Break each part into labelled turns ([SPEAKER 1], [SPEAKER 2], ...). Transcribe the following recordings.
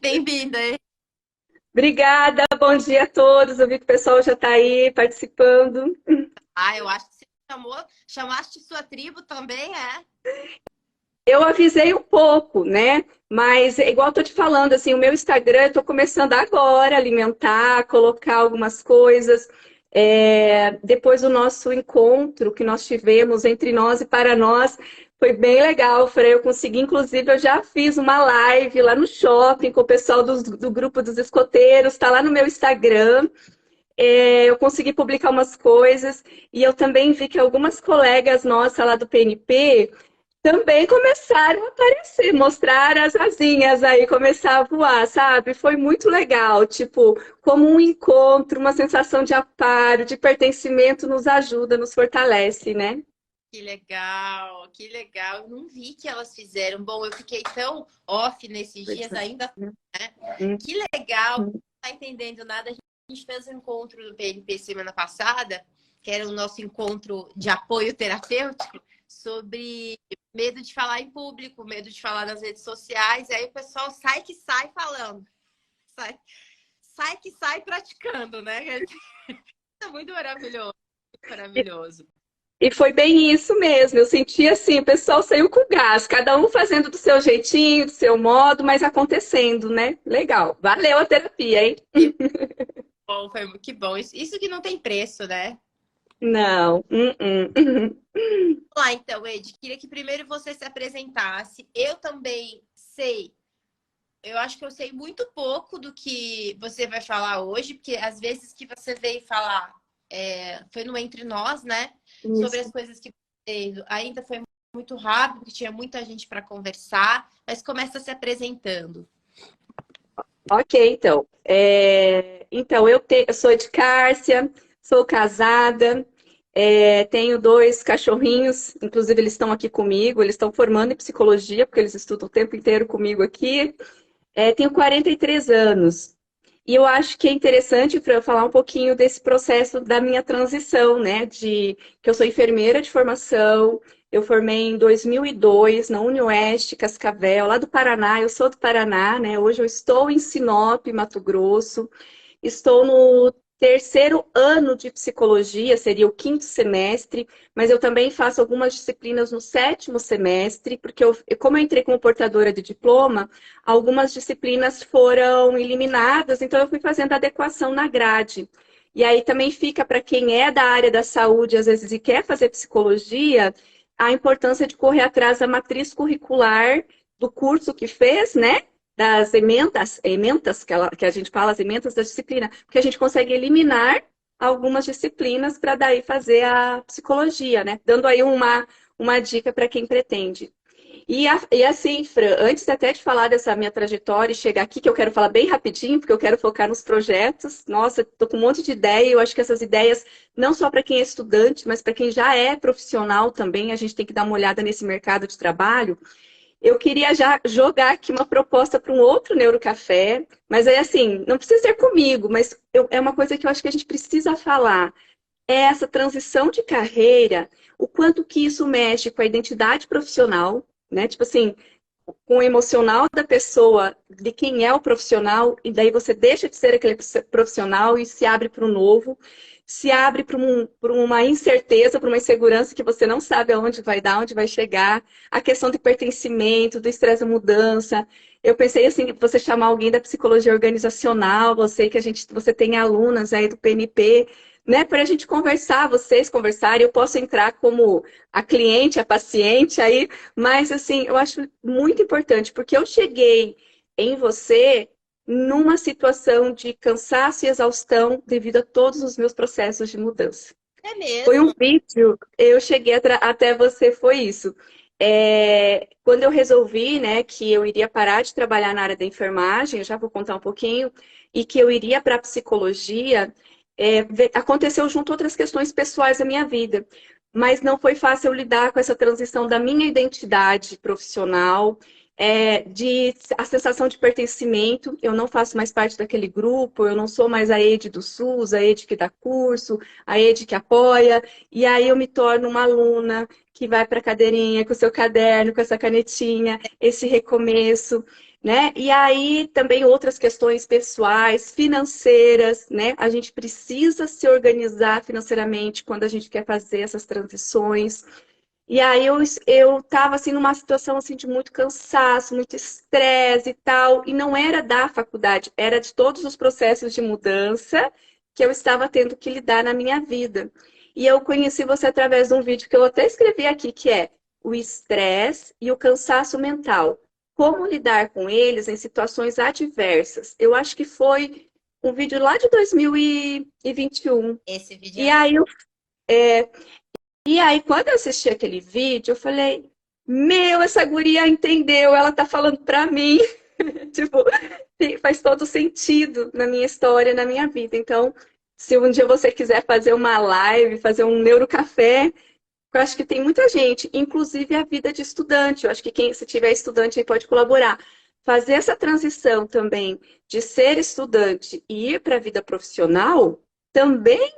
[SPEAKER 1] Bem-vinda, hein?
[SPEAKER 2] Obrigada, bom dia a todos. Eu vi que o pessoal já está aí participando.
[SPEAKER 1] Ah, eu acho que você chamaste sua tribo também, é?
[SPEAKER 2] Eu avisei um pouco, né? Mas igual eu tô te falando, assim, o meu Instagram eu estou começando agora a alimentar, colocar algumas coisas. Depois do nosso encontro que nós tivemos entre nós e para nós, foi bem legal, Fran. Eu consegui, inclusive, eu já fiz uma live lá no shopping com o pessoal do grupo dos escoteiros, está lá no meu Instagram. Eu consegui publicar umas coisas e eu também vi que algumas colegas nossas lá do PNP também começaram a aparecer, mostrar as asinhas aí, começar a voar, sabe? Foi muito legal, tipo, como um encontro, uma sensação de aparo, de pertencimento nos ajuda, nos fortalece, né?
[SPEAKER 1] Que legal, que legal. Eu não vi que elas fizeram. Bom, eu fiquei tão off nesses dias ainda, né? Que legal, não tá entendendo nada. A gente fez um encontro do PNP semana passada, que era o nosso encontro de apoio terapêutico, sobre medo de falar em público, medo de falar nas redes sociais. E aí o pessoal sai que sai falando, sai, sai que sai praticando, né? É muito maravilhoso, muito maravilhoso.
[SPEAKER 2] E foi bem isso mesmo. Eu senti assim, o pessoal saiu com gás, cada um fazendo do seu jeitinho, do seu modo, mas acontecendo, né? Legal. Valeu a terapia, hein?
[SPEAKER 1] Que bom, foi que bom. Isso que não tem preço, né?
[SPEAKER 2] Não.
[SPEAKER 1] Vamos lá, então, Ed, queria que primeiro você se apresentasse. Eu também sei, eu acho que eu sei muito pouco do que você vai falar hoje, porque às vezes que você veio falar foi no Entre Nós, né? Sobre as
[SPEAKER 2] Isso.
[SPEAKER 1] coisas que você ainda foi muito rápido, porque tinha muita gente para conversar, mas começa se apresentando.
[SPEAKER 2] Ok, então. Então, eu sou de Cárcia, sou casada, tenho dois cachorrinhos, inclusive eles estão aqui comigo, eles estão formando em psicologia, porque eles estudam o tempo inteiro comigo aqui. Tenho 43 anos. E eu acho que é interessante para eu falar um pouquinho desse processo da minha transição, né? Que eu sou enfermeira de formação, eu formei em 2002 na UniOeste, Cascavel, lá do Paraná. Eu sou do Paraná, né? Hoje eu estou em Sinop, Mato Grosso. Estou no terceiro ano de psicologia, seria o quinto semestre, mas eu também faço algumas disciplinas no sétimo semestre, porque como eu entrei como portadora de diploma, algumas disciplinas foram eliminadas, então eu fui fazendo adequação na grade. E aí também fica para quem é da área da saúde, às vezes, e quer fazer psicologia, a importância de correr atrás da matriz curricular do curso que fez, né? Das ementas que a gente fala, as ementas da disciplina, porque a gente consegue eliminar algumas disciplinas para daí fazer a psicologia, né? Dando aí uma dica para quem pretende. E assim, Fran, antes até de falar dessa minha trajetória e chegar aqui, que eu quero falar bem rapidinho, porque eu quero focar nos projetos. Nossa, estou com um monte de ideia e eu acho que essas ideias, não só para quem é estudante, mas para quem já é profissional também, a gente tem que dar uma olhada nesse mercado de trabalho. Eu queria já jogar aqui uma proposta para um outro Neurocafé, mas aí assim, não precisa ser comigo, mas é uma coisa que eu acho que a gente precisa falar. É essa transição de carreira, o quanto que isso mexe com a identidade profissional, né? Tipo assim, com o emocional da pessoa, de quem é o profissional, e daí você deixa de ser aquele profissional e se abre para o novo, se abre para uma incerteza, para uma insegurança que você não sabe aonde vai dar, onde vai chegar, a questão do pertencimento, do estresse da mudança. Eu pensei assim, você chamar alguém da psicologia organizacional, você que você tem alunas aí do PNP, né, para a gente conversar, vocês conversarem, eu posso entrar como a cliente, a paciente aí, mas, assim, eu acho muito importante, porque eu cheguei em você numa situação de cansaço e exaustão devido a todos os meus processos de mudança.
[SPEAKER 1] É
[SPEAKER 2] Foi um
[SPEAKER 1] mesmo?
[SPEAKER 2] vídeo, eu cheguei até você, foi isso. Quando eu resolvi, né, que eu iria parar de trabalhar na área da enfermagem, eu já vou contar um pouquinho, e que eu iria para a psicologia, aconteceu junto outras questões pessoais da minha vida. Mas não foi fácil eu lidar com essa transição da minha identidade profissional, de a sensação de pertencimento. Eu não faço mais parte daquele grupo, eu não sou mais a Ede do SUS, a Ede que dá curso, a Ede que apoia, e aí eu me torno uma aluna que vai para a cadeirinha com o seu caderno, com essa canetinha, esse recomeço. né? E aí também outras questões pessoais, financeiras, né? A gente precisa se organizar financeiramente quando a gente quer fazer essas transições. E aí eu estava assim numa situação assim de muito cansaço, muito estresse e tal, e não era da faculdade, era de todos os processos de mudança que eu estava tendo que lidar na minha vida. E eu conheci você através de um vídeo que eu até escrevi aqui, que é o estresse e o cansaço mental. Como lidar com eles em situações adversas. Eu acho que foi um vídeo lá de 2021.
[SPEAKER 1] Esse vídeo
[SPEAKER 2] E
[SPEAKER 1] é
[SPEAKER 2] aí eu é, e aí, quando eu assisti aquele vídeo, eu falei, meu, essa guria entendeu, ela tá falando pra mim. Tipo, faz todo sentido na minha história, na minha vida. Então, se um dia você quiser fazer uma live, fazer um neurocafé, eu acho que tem muita gente, inclusive a vida de estudante. Eu acho que quem, se tiver estudante aí pode colaborar. Fazer essa transição também de ser estudante e ir para a vida profissional também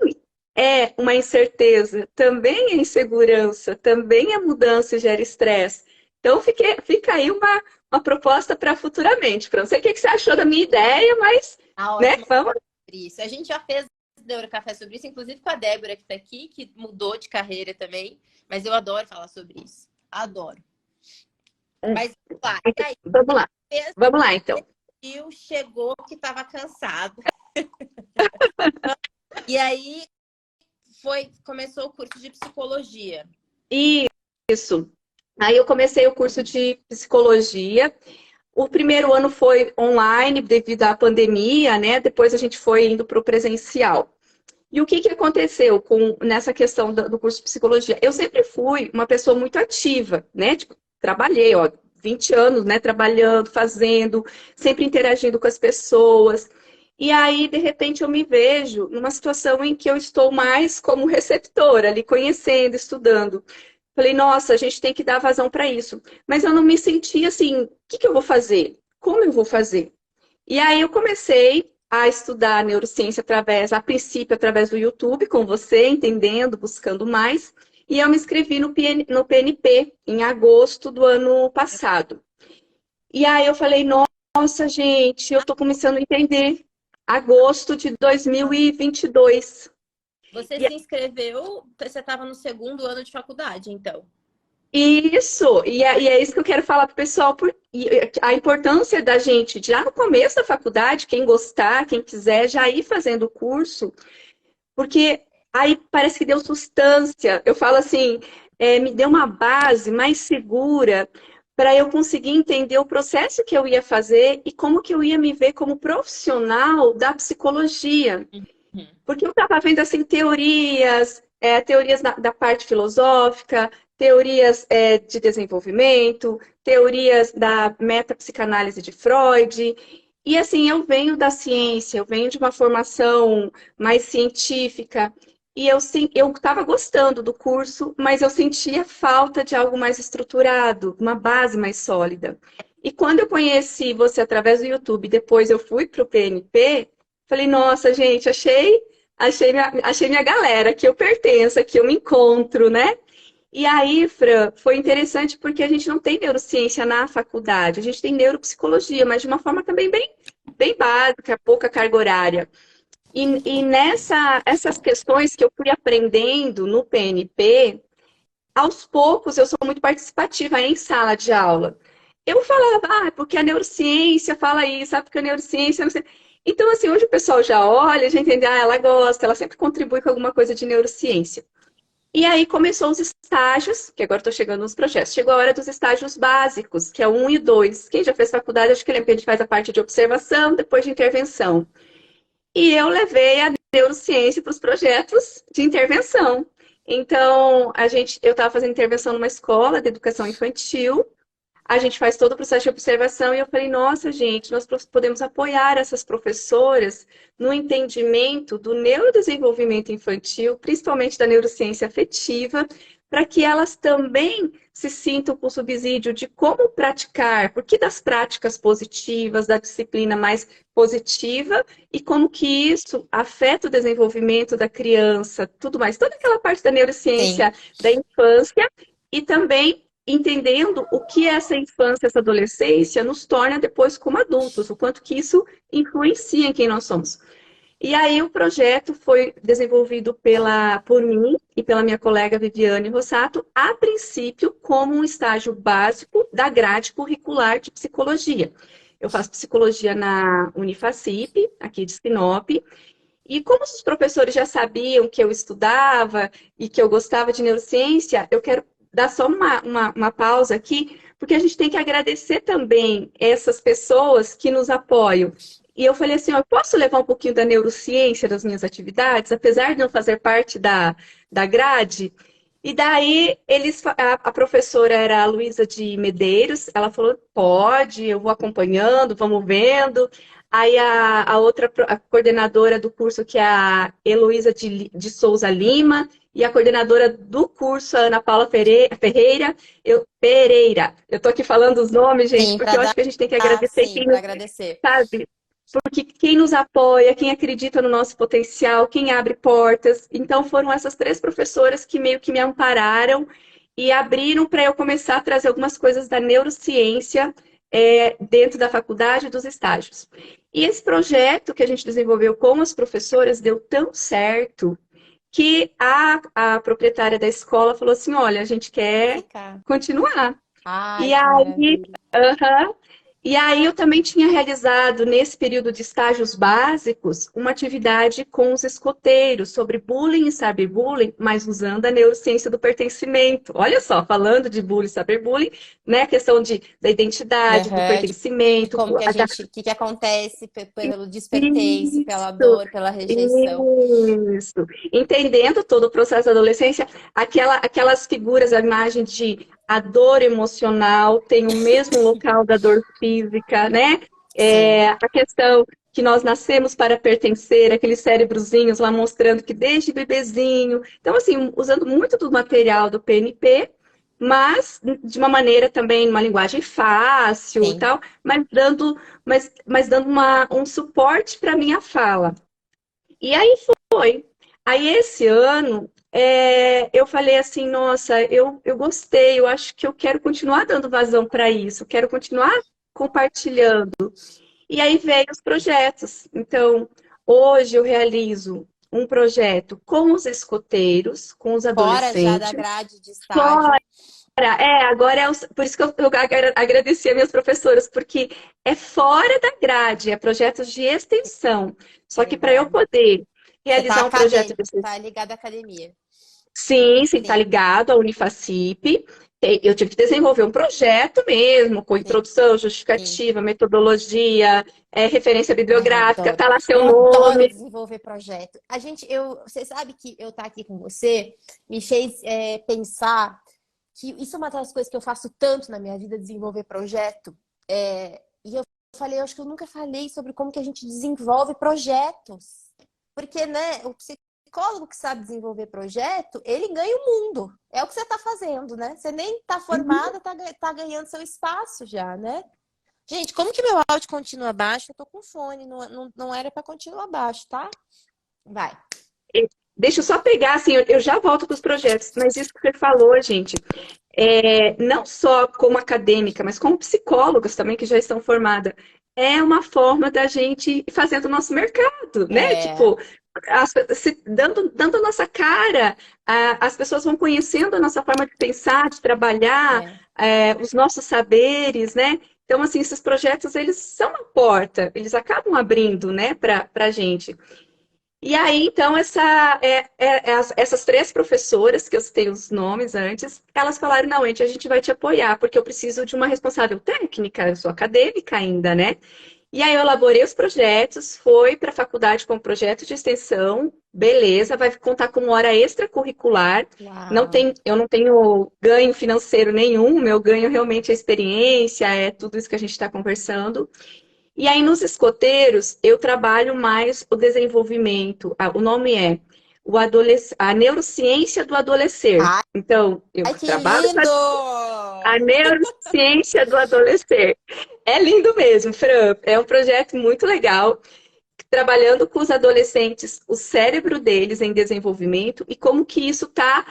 [SPEAKER 2] é uma incerteza, também é insegurança, também é mudança e gera estresse. Então, fica aí uma proposta para futuramente. Para não sei o que você achou da minha ideia, mas, né,
[SPEAKER 1] ótima
[SPEAKER 2] vamos.
[SPEAKER 1] sobre isso. A gente já fez Neurocafé sobre isso, inclusive com a Débora que está aqui, que mudou de carreira também. Mas eu adoro falar sobre isso. Adoro. Mas lá, e aí?
[SPEAKER 2] Vamos lá. Vamos lá, então.
[SPEAKER 1] Chegou que estava cansado. E aí começou o curso de psicologia.
[SPEAKER 2] Isso. Aí eu comecei o curso de psicologia. O primeiro ano foi online devido à pandemia, né? Depois a gente foi indo para o presencial. E o que aconteceu nessa questão do curso de psicologia? Eu sempre fui uma pessoa muito ativa, né? Tipo, trabalhei, ó, 20 anos, né? Trabalhando, fazendo, sempre interagindo com as pessoas. E aí, de repente, eu me vejo numa situação em que eu estou mais como receptora, ali conhecendo, estudando. Falei, nossa, a gente tem que dar vazão para isso. Mas eu não me sentia assim, o que eu vou fazer? Como eu vou fazer? E aí eu comecei a estudar neurociência a princípio, através do YouTube, com você, entendendo, buscando mais. E eu me inscrevi no PNP em agosto do ano passado. E aí eu falei, nossa, gente, eu estou começando a entender. Agosto de 2022.
[SPEAKER 1] Você
[SPEAKER 2] E
[SPEAKER 1] se inscreveu, você estava no segundo ano de faculdade, então.
[SPEAKER 2] Isso, e é isso que eu quero falar para o pessoal, a importância da gente, já no começo da faculdade, quem gostar, quem quiser, já ir fazendo o curso, porque aí parece que deu substância. Eu falo assim, me deu uma base mais segura para eu conseguir entender o processo que eu ia fazer e como que eu ia me ver como profissional da psicologia.
[SPEAKER 1] Uhum.
[SPEAKER 2] Porque eu estava vendo assim, teorias da parte filosófica, teorias de desenvolvimento, teorias da metapsicanálise de Freud. E assim, eu venho da ciência, eu venho de uma formação mais científica, e eu estava gostando do curso, mas eu sentia falta de algo mais estruturado, uma base mais sólida. E quando eu conheci você através do YouTube, depois eu fui para o PNP, falei, nossa, gente, achei minha galera, que eu pertenço, que eu me encontro, né? E aí, Fran, foi interessante porque a gente não tem neurociência na faculdade, a gente tem neuropsicologia, mas de uma forma também bem básica, pouca carga horária. E essas questões que eu fui aprendendo no PNP, aos poucos eu sou muito participativa em sala de aula. Eu falava, porque a neurociência fala isso, sabe? Porque a neurociência não sei. Então, assim, hoje o pessoal já olha, já entende, ela gosta, ela sempre contribui com alguma coisa de neurociência. E aí começou os estágios, que agora estou chegando nos projetos. Chegou a hora dos estágios básicos, que é o 1 e 2. Quem já fez faculdade, acho que lembra que a gente faz a parte de observação, depois de intervenção. E eu levei a neurociência para os projetos de intervenção. Então, eu estava fazendo intervenção numa escola de educação infantil, a gente faz todo o processo de observação e eu falei, nossa, gente, nós podemos apoiar essas professoras no entendimento do neurodesenvolvimento infantil, principalmente da neurociência afetiva, para que elas também se sintam com subsídio de como praticar, porque das práticas positivas, da disciplina mais positiva e como que isso afeta o desenvolvimento da criança, tudo mais, toda aquela parte da neurociência da infância e também entendendo o que essa infância, essa adolescência nos torna depois como adultos, o quanto que isso influencia em quem nós somos. E aí o projeto foi desenvolvido por mim e pela minha colega Viviane Rossato, a princípio como um estágio básico da grade curricular de psicologia. Eu faço psicologia na Unifacip, aqui de Sinop, e como os professores já sabiam que eu estudava e que eu gostava de neurociência, eu quero dar só uma pausa aqui, porque a gente tem que agradecer também essas pessoas que nos apoiam. E eu falei assim, ó, eu posso levar um pouquinho da neurociência das minhas atividades, apesar de não fazer parte da grade? E daí a professora era a Luísa de Medeiros, ela falou, pode, eu vou acompanhando, vamos vendo. Aí a outra a coordenadora do curso, que é a Heloísa de Souza Lima, e a coordenadora do curso, a Ana Paula Ferreira, Pereira. Eu tô aqui falando os nomes, gente,
[SPEAKER 1] Sim,
[SPEAKER 2] porque eu acho que a gente tem que agradecer
[SPEAKER 1] sim, para agradecer.
[SPEAKER 2] sabe? Porque quem nos apoia, quem acredita no nosso potencial, quem abre portas. Então, foram essas 3 professoras que meio que me ampararam e abriram para eu começar a trazer algumas coisas da neurociência dentro da faculdade e dos estágios. E esse projeto que a gente desenvolveu com as professoras deu tão certo que a proprietária da escola falou assim, olha, a gente quer continuar.
[SPEAKER 1] Ai,
[SPEAKER 2] E
[SPEAKER 1] que
[SPEAKER 2] aí,
[SPEAKER 1] maravilha.
[SPEAKER 2] e aí eu também tinha realizado, nesse período de estágios básicos, uma atividade com os escoteiros sobre bullying e cyberbullying, mas usando a neurociência do pertencimento. Olha só, falando de bullying e cyberbullying, né, a questão da identidade, do
[SPEAKER 1] De
[SPEAKER 2] pertencimento.
[SPEAKER 1] como que a gente, o que acontece pelo despertence, pela
[SPEAKER 2] Isso,
[SPEAKER 1] dor, pela rejeição.
[SPEAKER 2] isso. Entendendo todo o processo da adolescência, aquelas figuras, a imagem de a dor emocional tem o mesmo local da dor física, né?
[SPEAKER 1] Sim.
[SPEAKER 2] A questão que nós nascemos para pertencer, aqueles cérebrozinhos lá mostrando que desde bebezinho. Então, assim, usando muito do material do PNP, mas de uma maneira também, uma linguagem fácil e
[SPEAKER 1] Sim.
[SPEAKER 2] tal, mas dando um suporte para a minha fala. E aí foi. Aí esse ano eu falei assim, nossa, eu gostei, eu acho que eu quero continuar dando vazão para isso, quero continuar compartilhando. E aí veio os projetos. Então, hoje eu realizo um projeto com os escoteiros, com os
[SPEAKER 1] Fora já da
[SPEAKER 2] adolescentes.
[SPEAKER 1] grade de estágio.
[SPEAKER 2] Agora por isso que eu agradeci a minhas professoras, porque é fora da grade, é projetos de extensão. Só que para eu
[SPEAKER 1] Legal.
[SPEAKER 2] poder
[SPEAKER 1] Você tá
[SPEAKER 2] realizar um projeto desse.
[SPEAKER 1] tá ligado à academia.
[SPEAKER 2] Sim, tá
[SPEAKER 1] Sim,
[SPEAKER 2] ligado à Unifacip. Eu tive que desenvolver um projeto mesmo, com
[SPEAKER 1] sim,
[SPEAKER 2] introdução,
[SPEAKER 1] sim.
[SPEAKER 2] justificativa, metodologia, referência
[SPEAKER 1] Ai,
[SPEAKER 2] bibliográfica,
[SPEAKER 1] adoro.
[SPEAKER 2] tá lá seu
[SPEAKER 1] Eu adoro
[SPEAKER 2] nome.
[SPEAKER 1] desenvolver projeto. Você sabe que eu estar aqui com você me fez pensar que isso é uma das coisas que eu faço tanto na minha vida, desenvolver projeto. E eu falei, eu acho que eu nunca falei sobre como que a gente desenvolve projetos. Porque, né, o psicólogo que sabe desenvolver projeto, ele ganha o mundo. É o que você está fazendo, né? Você nem está formada, tá ganhando seu espaço já, né? Gente, como que meu áudio continua baixo? Eu tô com fone, não era para continuar baixo, tá? Vai.
[SPEAKER 2] Deixa eu só pegar, assim, eu já volto para os projetos, mas isso que você falou, gente, não só como acadêmica, mas como psicólogas também que já estão formadas, é uma forma da gente ir fazendo o nosso mercado, né?
[SPEAKER 1] É,
[SPEAKER 2] Tipo, dando a nossa cara, as pessoas vão conhecendo a nossa forma de pensar, de trabalhar,
[SPEAKER 1] é.
[SPEAKER 2] os nossos saberes, né? Então, assim, esses projetos, eles são a porta, eles acabam abrindo, né, para a gente. E aí, então, essas 3 professoras, que eu citei os nomes antes, elas falaram, não, a gente vai te apoiar, porque eu preciso de uma responsável técnica, eu sou acadêmica ainda, né? E aí eu elaborei os projetos, foi para a faculdade com projeto de extensão, beleza, vai contar com hora extracurricular,
[SPEAKER 1] Uau.
[SPEAKER 2] eu não tenho ganho financeiro nenhum, meu ganho realmente é experiência, é tudo isso que a gente está conversando. E aí, nos escoteiros, eu trabalho mais o desenvolvimento. O nome é a neurociência do adolescer.
[SPEAKER 1] Ai,
[SPEAKER 2] Então, eu
[SPEAKER 1] que
[SPEAKER 2] trabalho com
[SPEAKER 1] lindo!
[SPEAKER 2] a neurociência do adolescer. É lindo mesmo, Fran. É um projeto muito legal, trabalhando com os adolescentes, o cérebro deles em desenvolvimento e como que isso está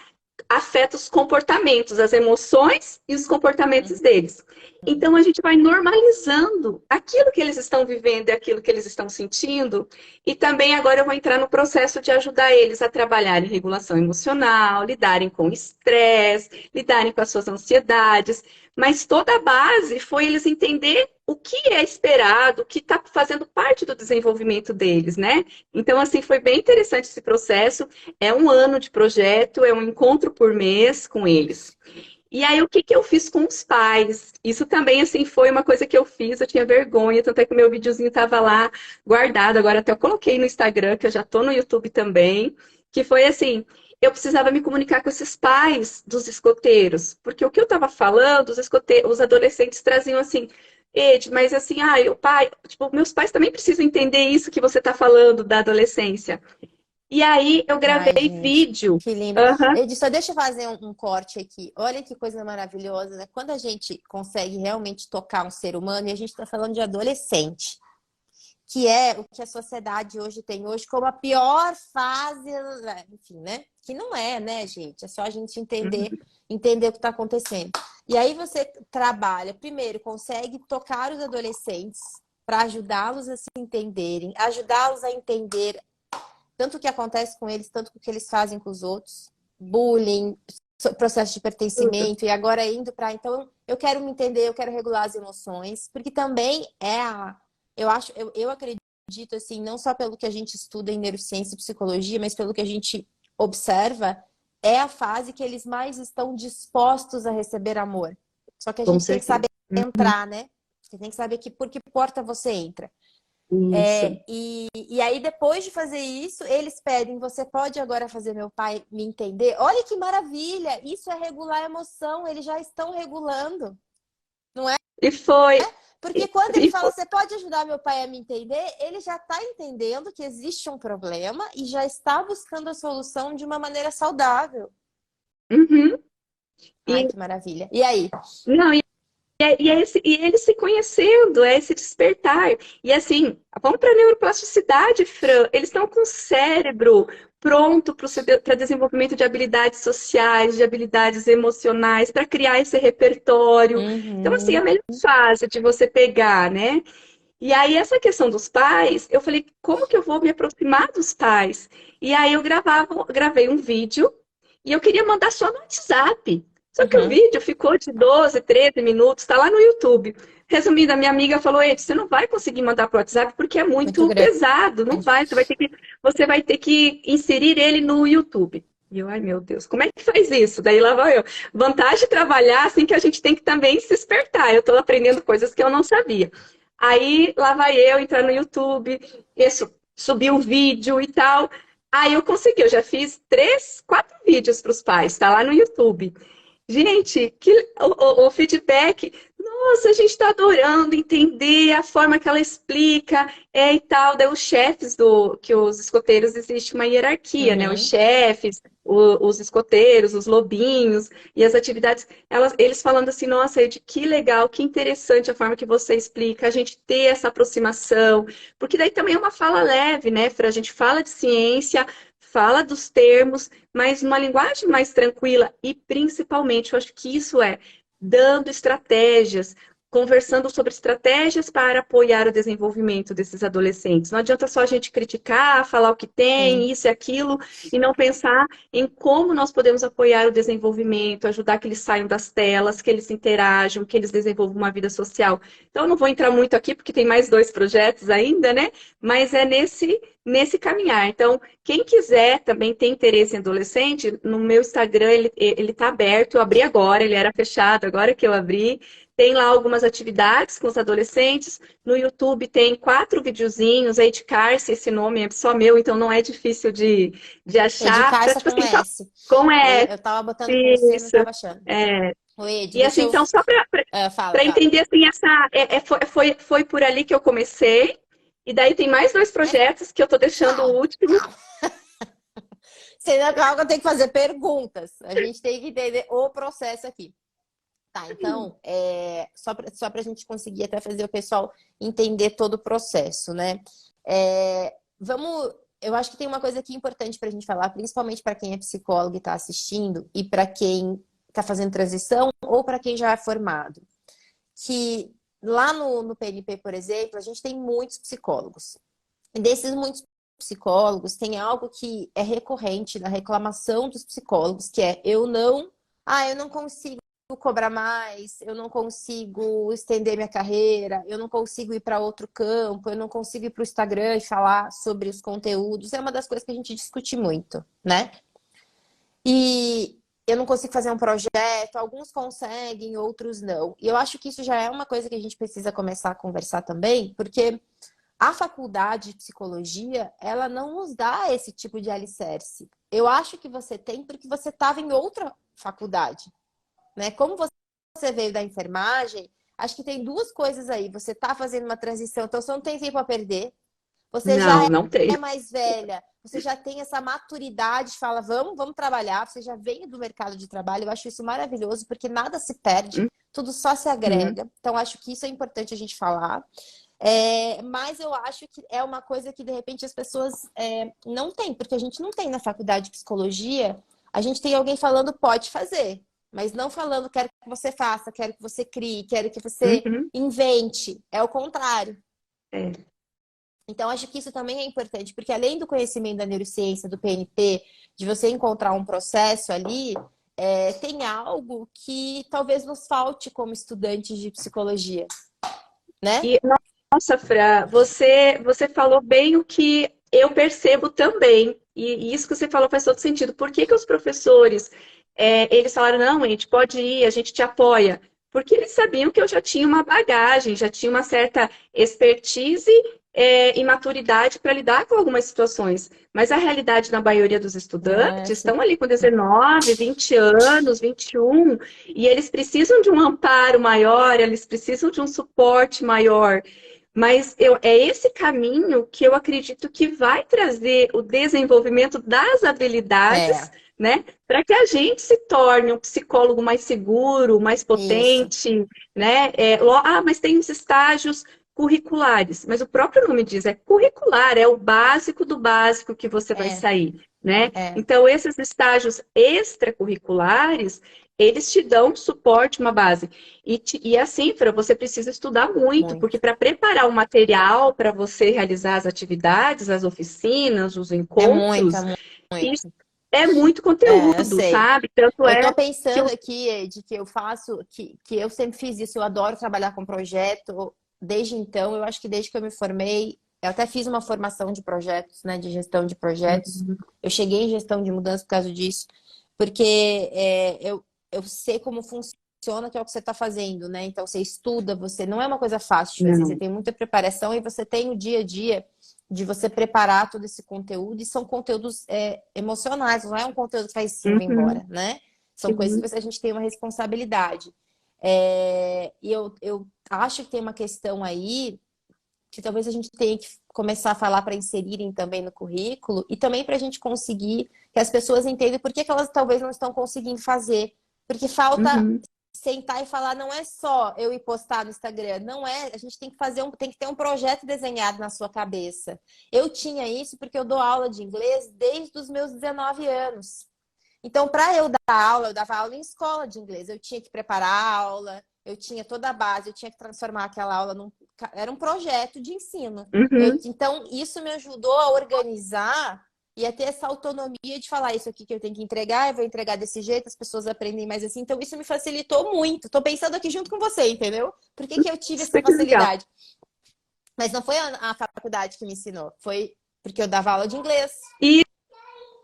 [SPEAKER 2] afeta os comportamentos, as emoções e os comportamentos deles. Então, a gente vai normalizando aquilo que eles estão vivendo e aquilo que eles estão sentindo. E também agora eu vou entrar no processo de ajudar eles a trabalhar em regulação emocional, lidarem com estresse, lidarem com as suas ansiedades. Mas toda a base foi eles entender o que é esperado, o que está fazendo parte do desenvolvimento deles, né? Então, assim, foi bem interessante esse processo. É um ano de projeto, é um encontro por mês com eles. E aí, o que que eu fiz com os pais? Isso também, assim, foi uma coisa que eu fiz, eu tinha vergonha, tanto é que o meu videozinho estava lá guardado, agora até eu coloquei no Instagram, que eu já estou no YouTube também, que foi assim, eu precisava me comunicar com esses pais dos escoteiros, porque o que eu estava falando, os adolescentes traziam assim, Ed, mas assim, o pai, tipo, meus pais também precisam entender isso que você está falando da adolescência. E aí, eu
[SPEAKER 3] Ai,
[SPEAKER 2] gravei
[SPEAKER 3] gente,
[SPEAKER 2] vídeo.
[SPEAKER 3] que lindo.
[SPEAKER 2] Aham.
[SPEAKER 3] Edi, só deixa eu fazer um corte aqui. Olha que coisa maravilhosa, né? Quando a gente consegue realmente tocar um ser humano, e a gente está falando de adolescente, que é o que a sociedade hoje tem hoje como a pior fase, enfim, né? Que não é, né, gente? É só a gente entender o que está acontecendo. E aí você trabalha, primeiro, consegue tocar os adolescentes para ajudá-los a se entenderem, ajudá-los a entender tanto o que acontece com eles, tanto o que eles fazem com os outros, bullying, processo de
[SPEAKER 2] Tudo.
[SPEAKER 3] pertencimento, e agora indo para. Então, eu quero me entender, eu quero regular as emoções, porque também é a. Eu acredito, assim, não só pelo que a gente estuda em neurociência e psicologia, mas pelo que a gente observa, é a fase que eles mais estão dispostos a receber amor. Só que a
[SPEAKER 2] Com
[SPEAKER 3] gente tem que
[SPEAKER 2] certeza.
[SPEAKER 3] saber entrar, né? Você tem que saber por que porta você entra.
[SPEAKER 2] Isso.
[SPEAKER 3] E aí, depois de fazer isso, eles pedem, você pode agora fazer meu pai me entender? Olha que maravilha! Isso é regular a emoção, eles já estão regulando, não é?
[SPEAKER 2] E foi.
[SPEAKER 3] Porque quando ele
[SPEAKER 2] E
[SPEAKER 3] fala,
[SPEAKER 2] foi.
[SPEAKER 3] você pode ajudar meu pai a me entender, ele já está entendendo que existe um problema e já está buscando a solução de uma maneira saudável.
[SPEAKER 2] Uhum.
[SPEAKER 3] Ai,
[SPEAKER 2] E,
[SPEAKER 3] que maravilha. E aí?
[SPEAKER 2] não, e ele se conhecendo, é esse despertar. E assim, vamos para a neuroplasticidade, Fran. Eles estão com o cérebro pronto para desenvolvimento de habilidades sociais, de habilidades emocionais, para criar esse repertório. Então, assim, a
[SPEAKER 3] Uhum.
[SPEAKER 2] melhor fase de você pegar, né? E aí, essa questão dos pais, eu falei, como que eu vou me aproximar dos pais? E aí, gravei um vídeo e eu queria mandar só no WhatsApp. Só que o
[SPEAKER 3] Uhum.
[SPEAKER 2] vídeo ficou de 12, 13 minutos, está lá no YouTube. Resumindo, a minha amiga falou, Ed, você não vai conseguir mandar para o WhatsApp porque é
[SPEAKER 3] Muito
[SPEAKER 2] muito
[SPEAKER 3] grande.
[SPEAKER 2] pesado, não vai, você vai ter que inserir ele no YouTube. E eu, ai meu Deus, como é que faz isso? Daí lá vai eu. Vantagem de trabalhar assim que a gente tem que também se espertar. Eu estou aprendendo coisas que eu não sabia. Aí lá vai eu entrar no YouTube, subir um vídeo e tal. Aí eu consegui, eu já fiz 3, 4 vídeos para os pais, tá lá no YouTube. Gente, o feedback, nossa, a gente está adorando entender a forma que ela explica, e tal. Daí os chefes que os escoteiros, existe uma hierarquia, né? Os
[SPEAKER 3] Uhum.
[SPEAKER 2] chefes, os escoteiros, os lobinhos e as atividades, eles falando assim, nossa, Ed, que legal, que interessante a forma que você explica, a gente ter essa aproximação, porque daí também é uma fala leve, né, Fra? A gente fala de ciência, fala dos termos, mas numa linguagem mais tranquila e principalmente, eu acho que isso é dando estratégias, conversando sobre estratégias para apoiar o desenvolvimento desses adolescentes. Não adianta só a gente criticar, falar o que
[SPEAKER 3] Sim.
[SPEAKER 2] tem, isso e aquilo, e não pensar em como nós podemos apoiar o desenvolvimento, ajudar que eles saiam das telas, que eles interajam, que eles desenvolvam uma vida social. Então, eu não vou entrar muito aqui, porque tem mais 2 projetos ainda, né? Mas é nesse caminhar. Então, quem quiser também tem interesse em adolescente, no meu Instagram ele está aberto, eu abri agora, ele era fechado, agora que eu abri. Tem lá algumas atividades com os adolescentes. No YouTube tem 4 videozinhos, aí de Carce, esse nome é só meu, então não é difícil de achar. Pra,
[SPEAKER 3] Edicar
[SPEAKER 2] tipo
[SPEAKER 3] com
[SPEAKER 2] assim, só
[SPEAKER 3] S.
[SPEAKER 2] com S,
[SPEAKER 3] Eu tava botando com C, não
[SPEAKER 2] isso.
[SPEAKER 3] tava achando.
[SPEAKER 2] É.
[SPEAKER 3] O Ed,
[SPEAKER 2] E assim,
[SPEAKER 3] deixa eu.
[SPEAKER 2] então, só para
[SPEAKER 3] Fala,
[SPEAKER 2] para
[SPEAKER 3] fala.
[SPEAKER 2] entender assim, foi por ali que eu comecei. E daí tem mais 2 projetos que eu tô deixando o
[SPEAKER 3] Calma,
[SPEAKER 2] último.
[SPEAKER 3] calma. Calma, eu tenho que fazer perguntas. A gente tem que entender o processo aqui. Tá, então, só para a gente conseguir até fazer o pessoal entender todo o processo, né? Vamos. eu acho que tem uma coisa aqui importante para a gente falar, principalmente para quem é psicólogo e está assistindo, e para quem está fazendo transição, ou para quem já é formado. Que lá no PNP, por exemplo, a gente tem muitos psicólogos. E desses muitos psicólogos, tem algo que é recorrente na reclamação dos psicólogos, que é eu não consigo cobrar mais, eu não consigo estender minha carreira, eu não consigo ir para outro campo, eu não consigo ir para o Instagram e falar sobre os conteúdos. É uma das coisas que a gente discute muito, né? E eu não consigo fazer um projeto, alguns conseguem, outros não. E eu acho que isso já é uma coisa que a gente precisa começar a conversar também, porque a faculdade de psicologia, ela não nos dá esse tipo de alicerce. Eu acho que você tem porque você estava em outra faculdade, né? Como você veio da enfermagem, acho que tem duas coisas aí. Você está fazendo uma transição, então você não tem tempo a perder. Você já
[SPEAKER 2] Não tem.
[SPEAKER 3] é mais velha, você já tem essa maturidade, fala, vamos trabalhar, você já vem do mercado de trabalho. Eu acho isso maravilhoso, porque nada se perde, tudo só se agrega. Então, acho que isso é importante a gente falar. Mas eu acho que é uma coisa que, de repente, as pessoas não têm, porque a gente não tem na faculdade de psicologia, a gente tem alguém falando pode fazer, mas não falando quero que você faça, quero que você crie, quero que você invente. É o contrário. Então, acho que isso também é importante, porque além do conhecimento da neurociência, do PNP, de você encontrar um processo ali, tem algo que talvez nos falte como estudantes de psicologia, né?
[SPEAKER 2] E, nossa, Fra, você falou bem o que eu percebo também. E isso que você falou faz todo sentido. Por que os professores, eles falaram, não, a gente pode ir, a gente te apoia? Porque eles sabiam que eu já tinha uma bagagem, já tinha uma certa expertise e maturidade para lidar com algumas situações. Mas a realidade na maioria dos estudantes estão ali com 19, 20 anos, 21, e eles precisam de um amparo maior, eles precisam de um suporte maior. Mas é esse caminho que eu acredito que vai trazer o desenvolvimento das habilidades, né? Para que a gente se torne um psicólogo mais seguro, mais potente, né? Mas tem os estágios curriculares, mas o próprio nome diz, é curricular, é o básico do básico que você vai sair, né? Então, esses estágios extracurriculares, eles te dão suporte, uma base. E assim, Fran, você precisa estudar muito. Porque para preparar o material para você realizar as atividades, as oficinas, os encontros, isso é muito conteúdo, sabe? Tanto
[SPEAKER 3] eu tô pensando aqui de que eu faço, que eu sempre fiz isso, eu adoro trabalhar com projeto. Desde então, eu acho que desde que eu me formei, eu até fiz uma formação de projetos, né, de gestão de projetos. Eu cheguei em gestão de mudança por causa disso, porque eu sei como funciona, que é o que você está fazendo, né? Então, você estuda, você não é uma coisa fácil de fazer, você tem muita preparação e você tem o dia a dia de você preparar todo esse conteúdo, e são conteúdos emocionais, não é um conteúdo que vai sim, vai embora, né? São coisas que a gente tem uma responsabilidade. E eu acho que tem uma questão aí que talvez a gente tenha que começar a falar para inserirem também no currículo, e também para a gente conseguir que as pessoas entendam por que elas talvez não estão conseguindo fazer. Porque falta sentar e falar, não é só eu ir postar no Instagram, não é, a gente tem que tem que ter um projeto desenhado na sua cabeça. Eu tinha isso porque eu dou aula de inglês desde os meus 19 anos. Então, para eu dar aula, eu dava aula em escola de inglês. Eu tinha que preparar a aula, eu tinha toda a base, eu tinha que transformar aquela aula era um projeto de ensino. Então, isso me ajudou a organizar e a ter essa autonomia de falar isso aqui que eu tenho que entregar, eu vou entregar desse jeito, as pessoas aprendem mais assim. Então, isso me facilitou muito. Estou pensando aqui junto com você, entendeu? Por que eu tive essa facilidade? Mas não foi a faculdade que me ensinou, foi porque eu dava aula de inglês.